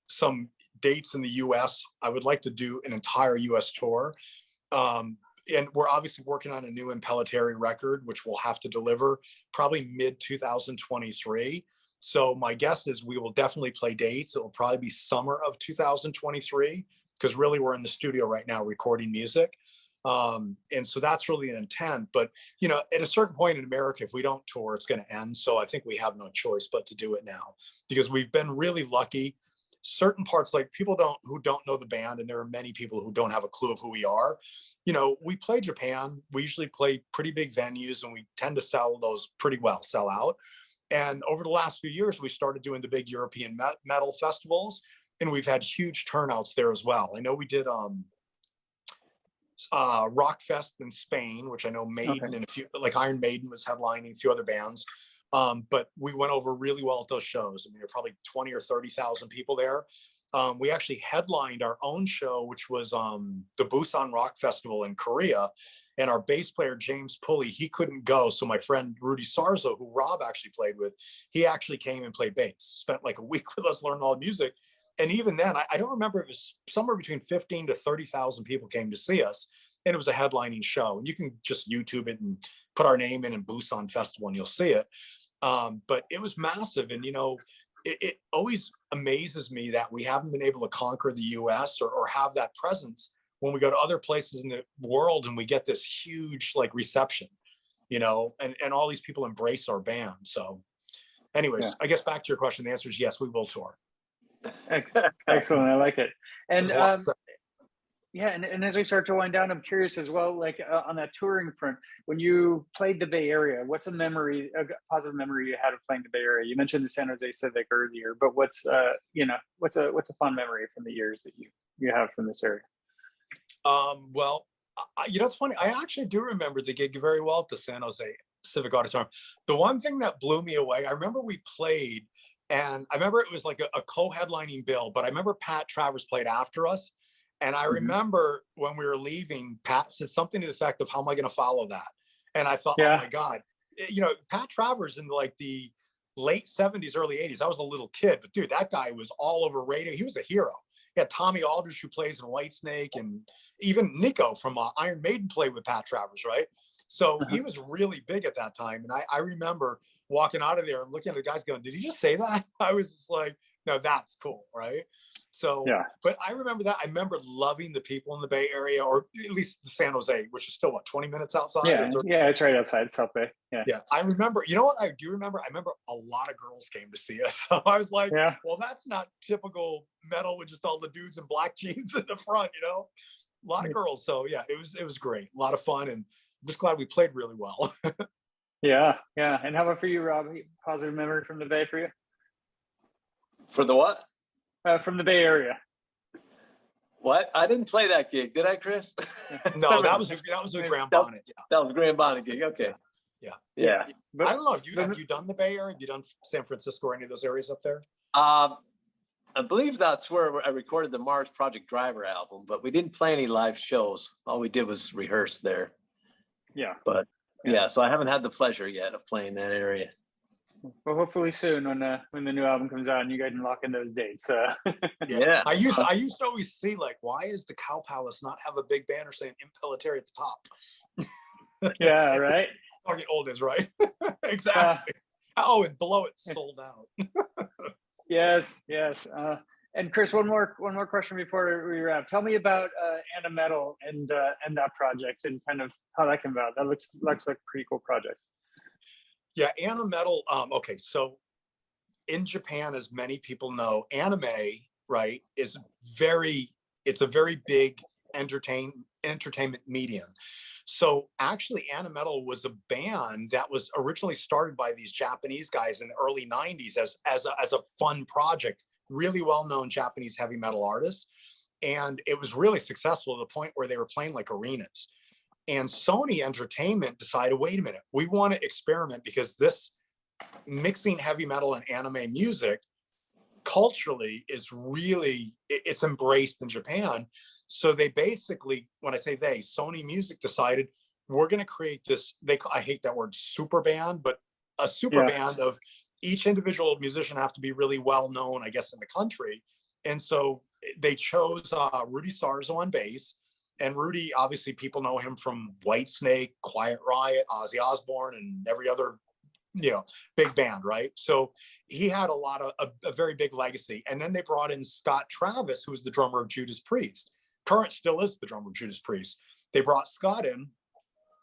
some dates in the US. I would like to do an entire US tour. And we're obviously working on a new Impellitteri record, which we'll have to deliver probably mid 2023. So my guess is we will definitely play dates. It will probably be summer of 2023, because really we're in the studio right now recording music. And so that's really an intent. But, at a certain point in America, if we don't tour, it's going to end. So I think we have no choice but to do it now, because we've been really lucky. Certain parts, like people who don't know the band, and there are many people who don't have a clue of who we are. We play Japan. We usually play pretty big venues, and we tend to sell those pretty well, sell out. And over the last few years, we started doing the big European metal festivals, and we've had huge turnouts there as well. I know we did Rockfest in Spain, which I know Maiden, Okay. and a few, like Iron Maiden was headlining, a few other bands. But we went over really well at those shows. I mean, there were probably 20 or 30,000 people there. We actually headlined our own show, which was the Busan Rock Festival in Korea. And our bass player, James Pulley, he couldn't go. So my friend Rudy Sarzo, who Rob actually played with, he actually came and played bass, spent like a week with us learning all the music. And even then, I don't remember, it was somewhere between 15 to 30,000 people came to see us. And it was a headlining show. And you can just YouTube it and put our name in Busan Festival and you'll see it. But it was massive. And, it always amazes me that we haven't been able to conquer the US or have that presence when we go to other places in the world and we get this huge like reception, and all these people embrace our band. So anyways, Yeah. I guess back to your question, the answer is yes, we will tour. Excellent. I like it. And There's a lot to say. yeah, and as we start to wind down, I'm curious as well, like on that touring front, when you played the Bay Area, what's a positive memory you had of playing the Bay Area? You mentioned the San Jose Civic earlier, but what's what's a fun memory from the years that you have from this area? Well, it's funny. I actually do remember the gig very well at the San Jose Civic Auditorium. The one thing that blew me away, I remember we played, and I remember it was like a co-headlining bill, but I remember Pat Travers played after us. And I remember when we were leaving, Pat said something to the effect of, how am I going to follow that? And I thought, Yeah. oh my God, Pat Travers in like the late 70s, early 80s, I was a little kid, but dude, that guy was all over radio. He was a hero. He had Tommy Aldridge, who plays in Whitesnake, and even Nico from Iron Maiden played with Pat Travers, right? So he was really big at that time. And I remember walking out of there and looking at the guys going, did he just say that? I was just like, no, that's cool, right? So, Yeah. but I remember that. I remember loving the people in the Bay Area, or at least San Jose, which is still 20 minutes outside? Yeah, it's right outside South Bay. Yeah. Yeah, I remember, what I do remember? I remember a lot of girls came to see us. So I was like, Yeah. well, that's not typical metal with just all the dudes in black jeans in the front, a lot of girls. So yeah, it was great. A lot of fun. And I'm just glad we played really well. Yeah. Yeah. And how about for you, Rob? Positive memory from the Bay for you? For the what? From the Bay Area. What? I didn't play that gig, did I, Chris? No, that was a Grand Bonnet. Yeah. That was a Grand Bonnet gig. Okay. Yeah. But I don't know. Have you done the Bay Area? Have you done San Francisco or any of those areas up there? I believe that's where I recorded the Mars Project Driver album, but we didn't play any live shows. All we did was rehearse there. Yeah. But yeah, so I haven't had the pleasure yet of playing that area. Well, hopefully soon when the new album comes out and you guys can lock in those dates. Yeah. I used to always see, like, why is the Cow Palace not have a big banner saying Impellitteri at the top? Yeah, right. Talking old is right. Exactly. Oh, and below it sold out. Yes. And Chris, one more question before we wrap. Tell me about Anna Metal and that project and kind of how that came about. That looks like a pretty cool project. Yeah, Anna Metal. Okay, so in Japan, as many people know, anime, right, is it's a very big entertainment medium. So actually, Anna Metal was a band that was originally started by these Japanese guys in the early 90s as a fun project, really well-known Japanese heavy metal artists. And it was really successful to the point where they were playing like arenas. And Sony Entertainment decided, wait a minute, we want to experiment because this mixing heavy metal and anime music culturally is really, it's embraced in Japan. So they basically, when I say they, Sony Music decided we're going to create this, I hate that word super band, but a super band of each individual musician have to be really well known, I guess, in the country. And so they chose Rudy Sarzo on bass. And Rudy, obviously, people know him from Whitesnake, Quiet Riot, Ozzy Osbourne, and every other, big band, right? So he had a very big legacy. And then they brought in Scott Travis, who was the drummer of Judas Priest. Current still is the drummer of Judas Priest. They brought Scott in,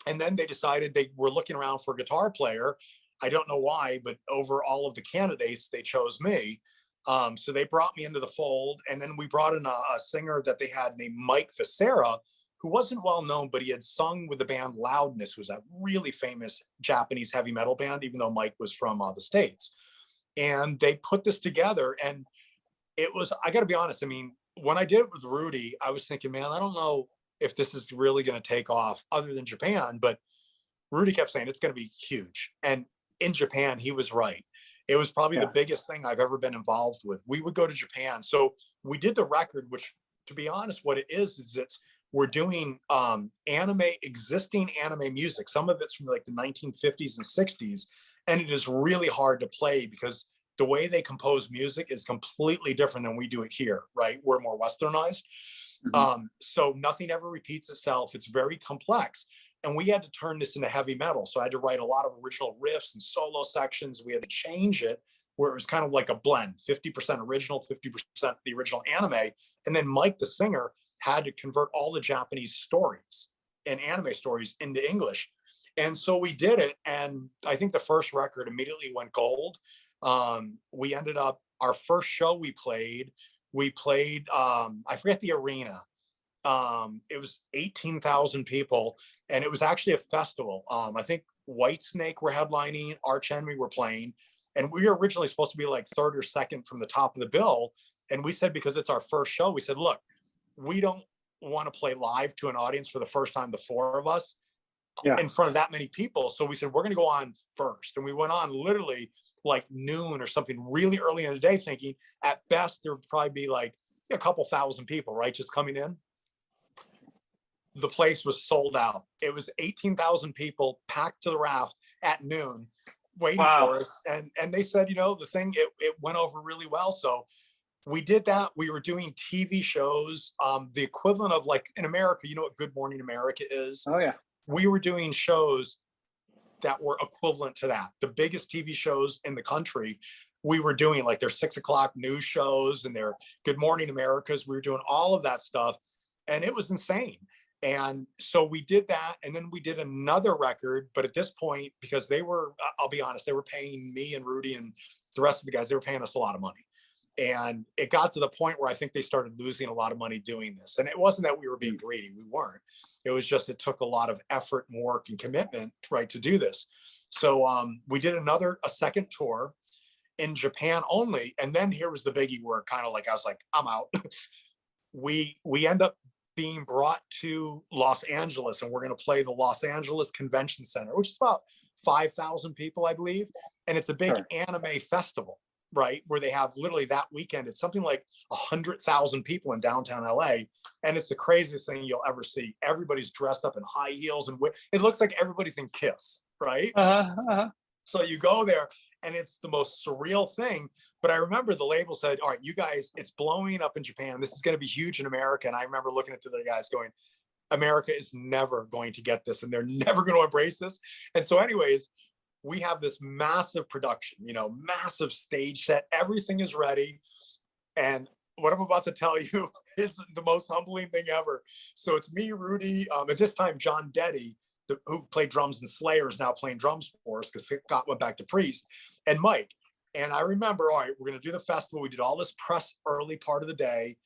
and then they decided they were looking around for a guitar player. I don't know why, but over all of the candidates, they chose me. So they brought me into the fold, and then we brought in a singer that they had named Mike Viscera, who wasn't well known, but he had sung with the band Loudness, who was a really famous Japanese heavy metal band, even though Mike was from the States. And they put this together, and it was, I got to be honest, I mean, when I did it with Rudy, I was thinking, man, I don't know if this is really going to take off other than Japan, but Rudy kept saying it's going to be huge. And in Japan, he was right. It was probably the biggest thing I've ever been involved with. We would go to Japan. So we did the record, which, to be honest, what it is we're doing existing anime music. Some of it's from like the 1950s and 60s. And it is really hard to play because the way they compose music is completely different than we do it here, right? We're more westernized. So nothing ever repeats itself. It's very complex. And we had to turn this into heavy metal. So I had to write a lot of original riffs and solo sections. We had to change it where it was kind of like a blend, 50% original, 50% the original anime. And then Mike, the singer, had to convert all the Japanese stories and anime stories into English. And so we did it. And I think the first record immediately went gold. We ended up, our first show we played, I forget the arena. It was 18,000 people, and it was actually a festival. I think Whitesnake were headlining, Arch Enemy were playing, and we were originally supposed to be like third or second from the top of the bill. And we said, because it's our first show, we said, look, we don't want to play live to an audience for the first time, the four of us, in front of that many people. So we said, we're going to go on first. And we went on literally like noon or something really early in the day, thinking at best there would probably be like a couple thousand people, right, just coming in. The place was sold out. It was 18,000 people packed to the raft at noon waiting for us. And they said, the thing, it went over really well. So we did that. We were doing TV shows, the equivalent of like in America, you know what Good Morning America is? Oh, yeah. We were doing shows that were equivalent to that. The biggest TV shows in the country, we were doing like their 6 o'clock news shows and their Good Morning Americas. We were doing all of that stuff. And it was insane. And so we did that. And then we did another record. But at this point, because they were, I'll be honest, they were paying me and Rudy and the rest of the guys, they were paying us a lot of money. And it got to the point where I think they started losing a lot of money doing this. And it wasn't that we were being greedy. We weren't. It was just, it took a lot of effort and work and commitment, right, to do this. So we did a second tour in Japan only. And then here was the biggie where kind of like, I was like, I'm out. we end up being brought to Los Angeles, and we're going to play the Los Angeles Convention Center, which is about 5,000 people, I believe. And it's a big anime festival, right? Where they have literally that weekend, it's something like 100,000 people in downtown LA. And it's the craziest thing you'll ever see. Everybody's dressed up in high heels and it looks like everybody's in KISS, right? So you go there and it's the most surreal thing. But I remember the label said, all right, you guys, it's blowing up in Japan. This is going to be huge in America. And I remember looking at the guys going, America is never going to get this and they're never going to embrace this. And so anyways, we have this massive production, massive stage set. Everything is ready. And what I'm about to tell you is the most humbling thing ever. So it's me, Rudy, at this time, John Deddy, who played drums in Slayer, is now playing drums for us because Scott went back to Priest, and Mike. And I remember, all right, we're going to do the festival. We did all this press early part of the day,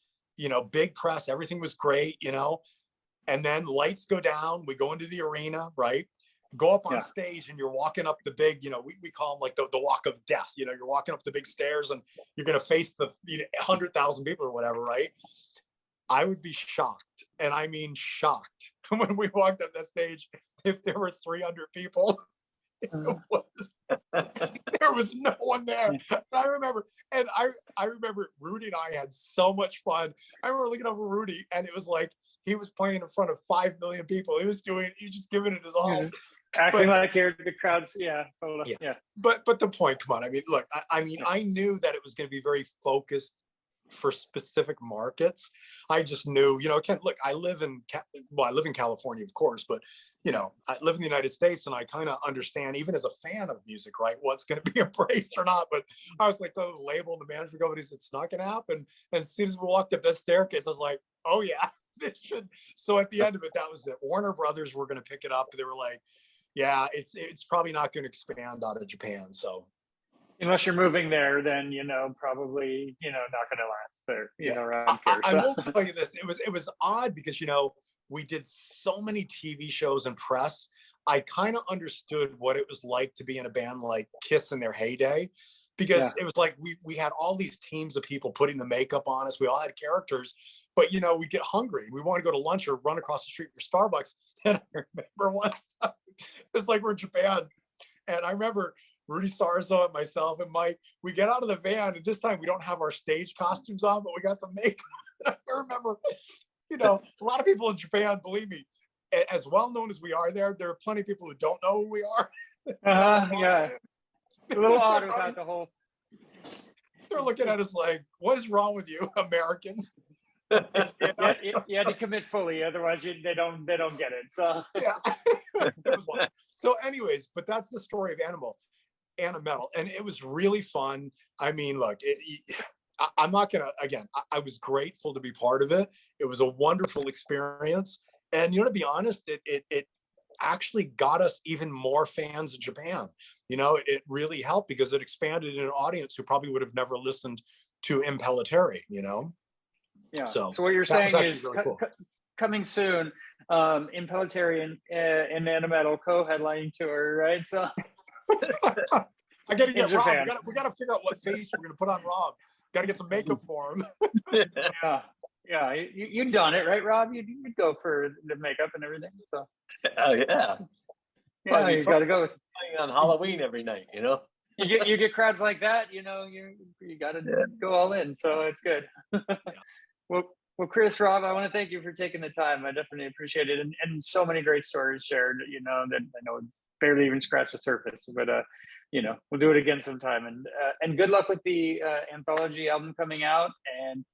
big press. Everything was great, and then lights go down. We go into the arena, right? Go up on stage and you're walking up the big, we call them like the walk of death. You're walking up the big stairs and you're going to face the 100,000 people or whatever, right? I would be shocked. And I mean shocked when we walked up that stage. If there were 300 people, there was no one there. And I remember Rudy and I had so much fun. I remember looking over Rudy and it was like he was playing in front of 5 million people. He was just giving it his all. Acting like the crowd's, But the point, come on. I mean, look, I knew that it was going to be very focused for specific markets. I just knew, look, I live in California, of course, but I live in the United States and I kind of understand, even as a fan of music, right, what's going to be embraced or not. But I was like, the label and the management company said it's not going to happen. And as soon as we walked up that staircase, I was like, oh yeah, this should. So at the end of it, that was it. Warner Brothers were going to pick it up. They were like, yeah, it's probably not going to expand out of Japan. So unless you're moving there, then probably not going to last there. Around here. I will tell you this: it was odd because we did so many TV shows and press. I kind of understood what it was like to be in a band like KISS in their heyday, because it was like we had all these teams of people putting the makeup on us. We all had characters, but we'd get hungry. We want to go to lunch or run across the street for Starbucks. And I remember one time, it's like we're in Japan, and I remember Rudy Sarzo and myself and Mike, we get out of the van, and this time we don't have our stage costumes on, but we got the makeup. I remember, a lot of people in Japan, believe me, as well known as we are there are plenty of people who don't know who we are. Yeah. A little odd without the whole. They're looking at us like, what is wrong with you, Americans? You had to commit fully, otherwise they don't get it. So So anyways, but that's the story of Animetal, and it was really fun. I mean, look, I'm not gonna, again, I was grateful to be part of it. It was a wonderful experience, and to be honest, it actually got us even more fans in Japan. It really helped because it expanded an audience who probably would have never listened to Impellitteri. Yeah. So what you're saying is really cool. Coming soon, Impellitteri and Animetal co-headlining tour, right? So I got to get Rob. We got to figure out what face we're going to put on Rob. Got to get some makeup for him. Yeah. You've done it, right, Rob? You'd go for the makeup and everything. So. Oh yeah. Yeah, you got to go on Halloween every night. You get crowds like that, you got to go all in. So it's good. Well, Chris, Rob, I want to thank you for taking the time. I definitely appreciate it, and so many great stories shared. That I know barely even scratched the surface, but we'll do it again sometime. And good luck with the anthology album coming out, and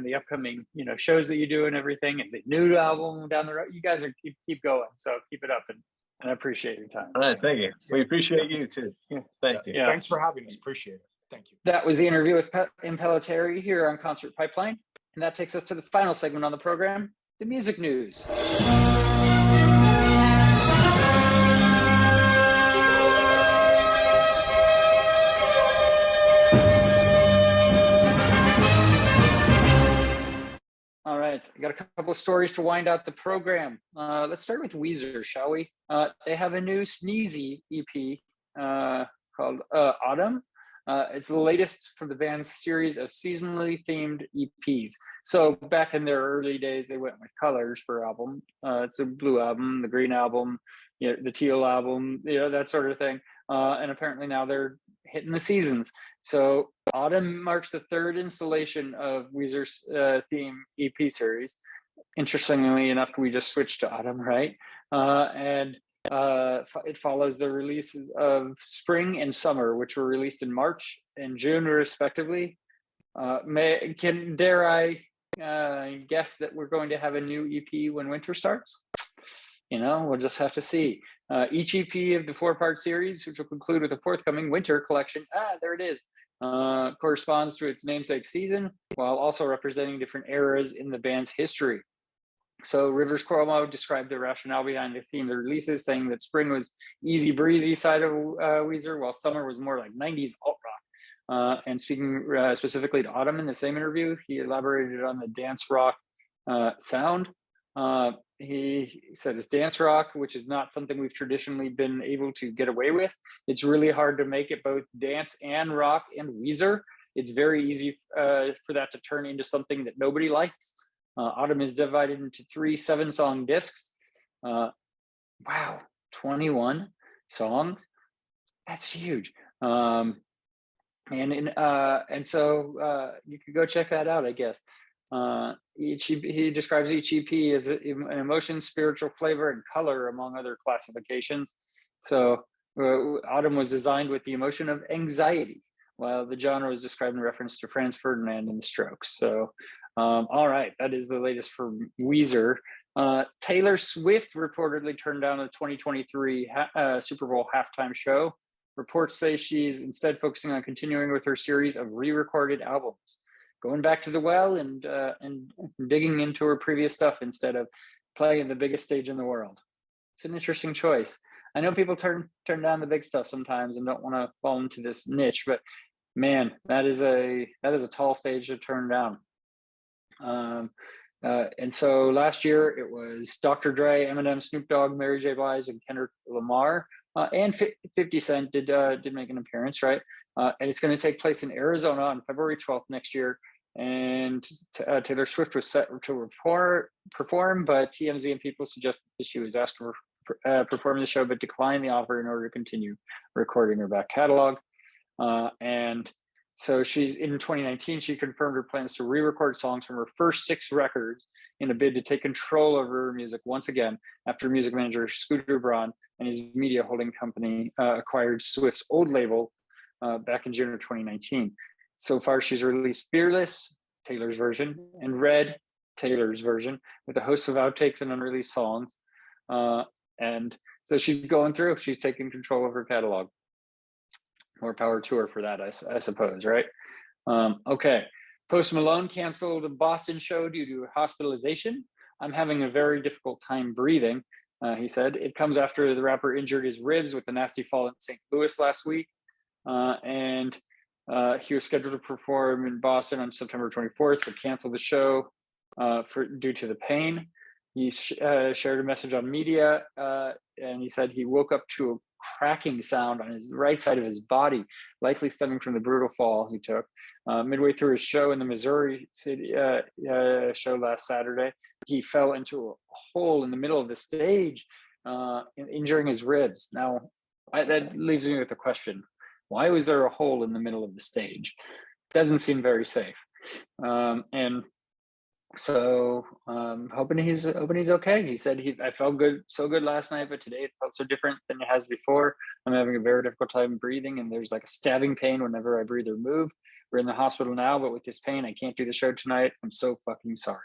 the upcoming shows that you do and everything, and the new album down the road. You guys are keep going, so keep it up, and I appreciate your time. All right, thank you. We appreciate you too. Thank you. Thanks for having us. Appreciate it. Thank you. That was the interview with Impellitteri here on Concert Pipeline. And that takes us to the final segment on the program, the music news. All right, I got a couple of stories to wind out the program. Let's start with Weezer, shall we? They have a new Sneezy EP called Autumn. It's the latest from the band's series of seasonally themed EPs. So back in their early days, they went with colors for album. It's a blue album, the green album, the teal album, that sort of thing. And apparently now they're hitting the seasons. So Autumn marks the third installation of Weezer's theme EP series. Interestingly enough, we just switched to Autumn, right? It follows the releases of Spring and Summer, which were released in March and June, respectively. Dare I guess that we're going to have a new EP when winter starts? We'll just have to see. Each EP of the 4-part series, which will conclude with a forthcoming winter collection, there it is, corresponds to its namesake season, while also representing different eras in the band's history. So Rivers Cuomo described the rationale behind the theme of the releases, saying that spring was easy breezy side of Weezer, while summer was more like 90s alt rock. And speaking specifically to Autumn in the same interview, he elaborated on the dance rock sound. He said it's dance rock, which is not something we've traditionally been able to get away with. It's really hard to make it both dance and rock and Weezer. It's very easy for that to turn into something that nobody likes. Autumn is divided into 3 7-song discs. Wow, 21 songs. That's huge. And so you could go check that out, I guess. He describes each EP as an emotion, spiritual flavor, and color, among other classifications. So Autumn was designed with the emotion of anxiety, while the genre was described in reference to Franz Ferdinand and the Strokes. So all right, that is the latest for Weezer. Taylor Swift reportedly turned down the 2023 Super Bowl halftime show. Reports say she's instead focusing on continuing with her series of re-recorded albums, going back to the well and digging into her previous stuff instead of playing the biggest stage in the world. It's an interesting choice. I know people turn down the big stuff sometimes and don't want to fall into this niche, but man, that is a tall stage to turn down. And so last year it was Dr. Dre, Eminem, Snoop Dogg, Mary J. Blige, and Kendrick Lamar, and 50 Cent did make an appearance, right? And it's going to take place in Arizona on February 12th next year. And Taylor Swift was set to perform, but TMZ and people suggested that she was asked to perform the show, but declined the offer in order to continue recording her back catalog. And so in 2019, she confirmed her plans to re-record songs from her first 6 records in a bid to take control over her music once again, after music manager Scooter Braun and his media holding company acquired Swift's old label back in June of 2019. So far, she's released Fearless, Taylor's version, and Red, Taylor's version, with a host of outtakes and unreleased songs. And so she's going through, she's taking control of her catalog. More power to her for that, I suppose, right? Okay. Post Malone canceled a Boston show due to hospitalization. I'm having a very difficult time breathing, he said. It comes after the rapper injured his ribs with a nasty fall in St. Louis last week. And he was scheduled to perform in Boston on September 24th, but canceled the show due to the pain. He shared a message on media, and he said he woke up to a cracking sound on his right side of his body, likely stemming from the brutal fall he took. Midway through his show in the Missouri City show last Saturday, he fell into a hole in the middle of the stage, injuring his ribs. Now, that leaves me with a question. Why was there a hole in the middle of the stage? Doesn't seem very safe. And so hoping he's okay. He said I felt so good last night, but today it felt so different than it has before. I'm having a very difficult time breathing, and there's like a stabbing pain whenever I breathe or move. We're in the hospital now, but with this pain, I can't do the show tonight. I'm so fucking sorry.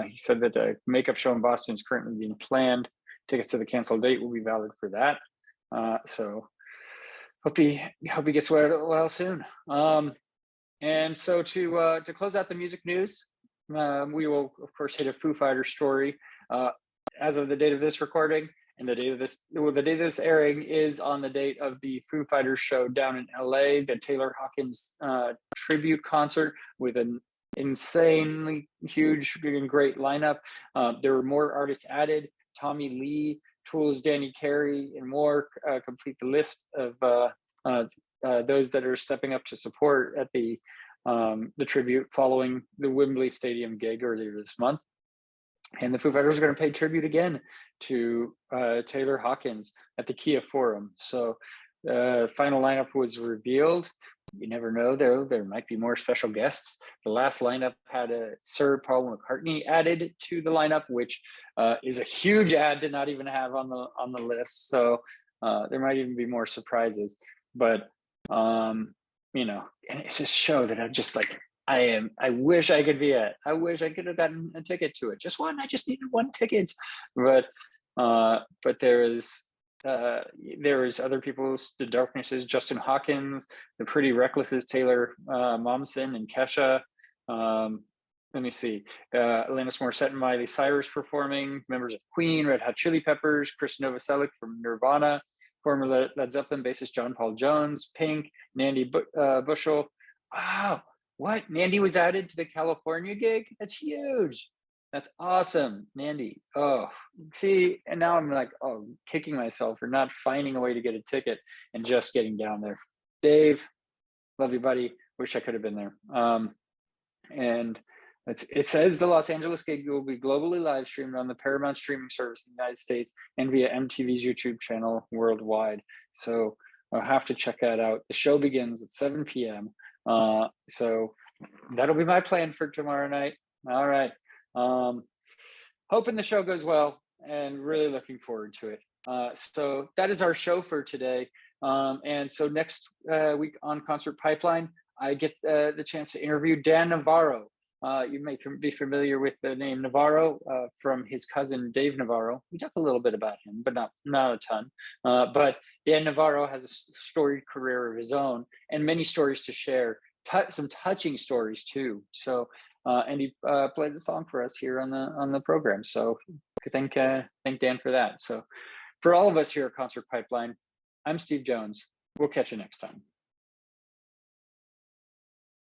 He said that a makeup show in Boston is currently being planned. Tickets to the canceled date will be valid for that. So hope he gets well soon. And so to close out the music news, we will of course hit a Foo Fighters story. As of the date of this recording, and the date of this airing is on the date of the Foo Fighters show down in LA, the Taylor Hawkins tribute concert with an insanely huge and great lineup. There were more artists added. Tommy Lee, Tool's Danny Carey, and more complete the list of those that are stepping up to support at the tribute following the Wembley Stadium gig earlier this month. And the Foo Fighters are going to pay tribute again to Taylor Hawkins at the Kia Forum. So final lineup was revealed. You never know, though. There might be more special guests. The last lineup had Sir Paul McCartney added to the lineup, which is a huge add to not even have on the list. So there might even be more surprises. But and it's a show that I'm just like, I wish I could be at. I wish I could have gotten a ticket to it. Just one. I just needed one ticket. But there is there was other people's, The Darknesses, Justin Hawkins, The Pretty Recklesses, Taylor Momsen and Kesha. Let me see, Alanis Morissette and Miley Cyrus performing, members of Queen, Red Hot Chili Peppers, Chris Novoselic from Nirvana, former Led Zeppelin bassist John Paul Jones, Pink, Nandy Bushell. Wow, what? Nandy was added to the California gig? That's huge. That's awesome, Nandy. Oh, see, and now I'm like, oh, kicking myself for not finding a way to get a ticket and just getting down there. Dave, love you, buddy. Wish I could have been there. And it says the Los Angeles gig will be globally live streamed on the Paramount streaming service in the United States and via MTV's YouTube channel worldwide. So I'll have to check that out. The show begins at 7 p.m. So that'll be my plan for tomorrow night. All right. Hoping the show goes well and really looking forward to it. So that is our show for today. And so next week on Concert Pipeline, I get the chance to interview Dan Navarro. You may be familiar with the name Navarro from his cousin Dave Navarro. We talk a little bit about him, but not a ton. But Dan Navarro has a storied career of his own and many stories to share, some touching stories too. So, and he played the song for us here on the program. So thank Dan for that. So for all of us here at Concert Pipeline, I'm Steve Jones. We'll catch you next time.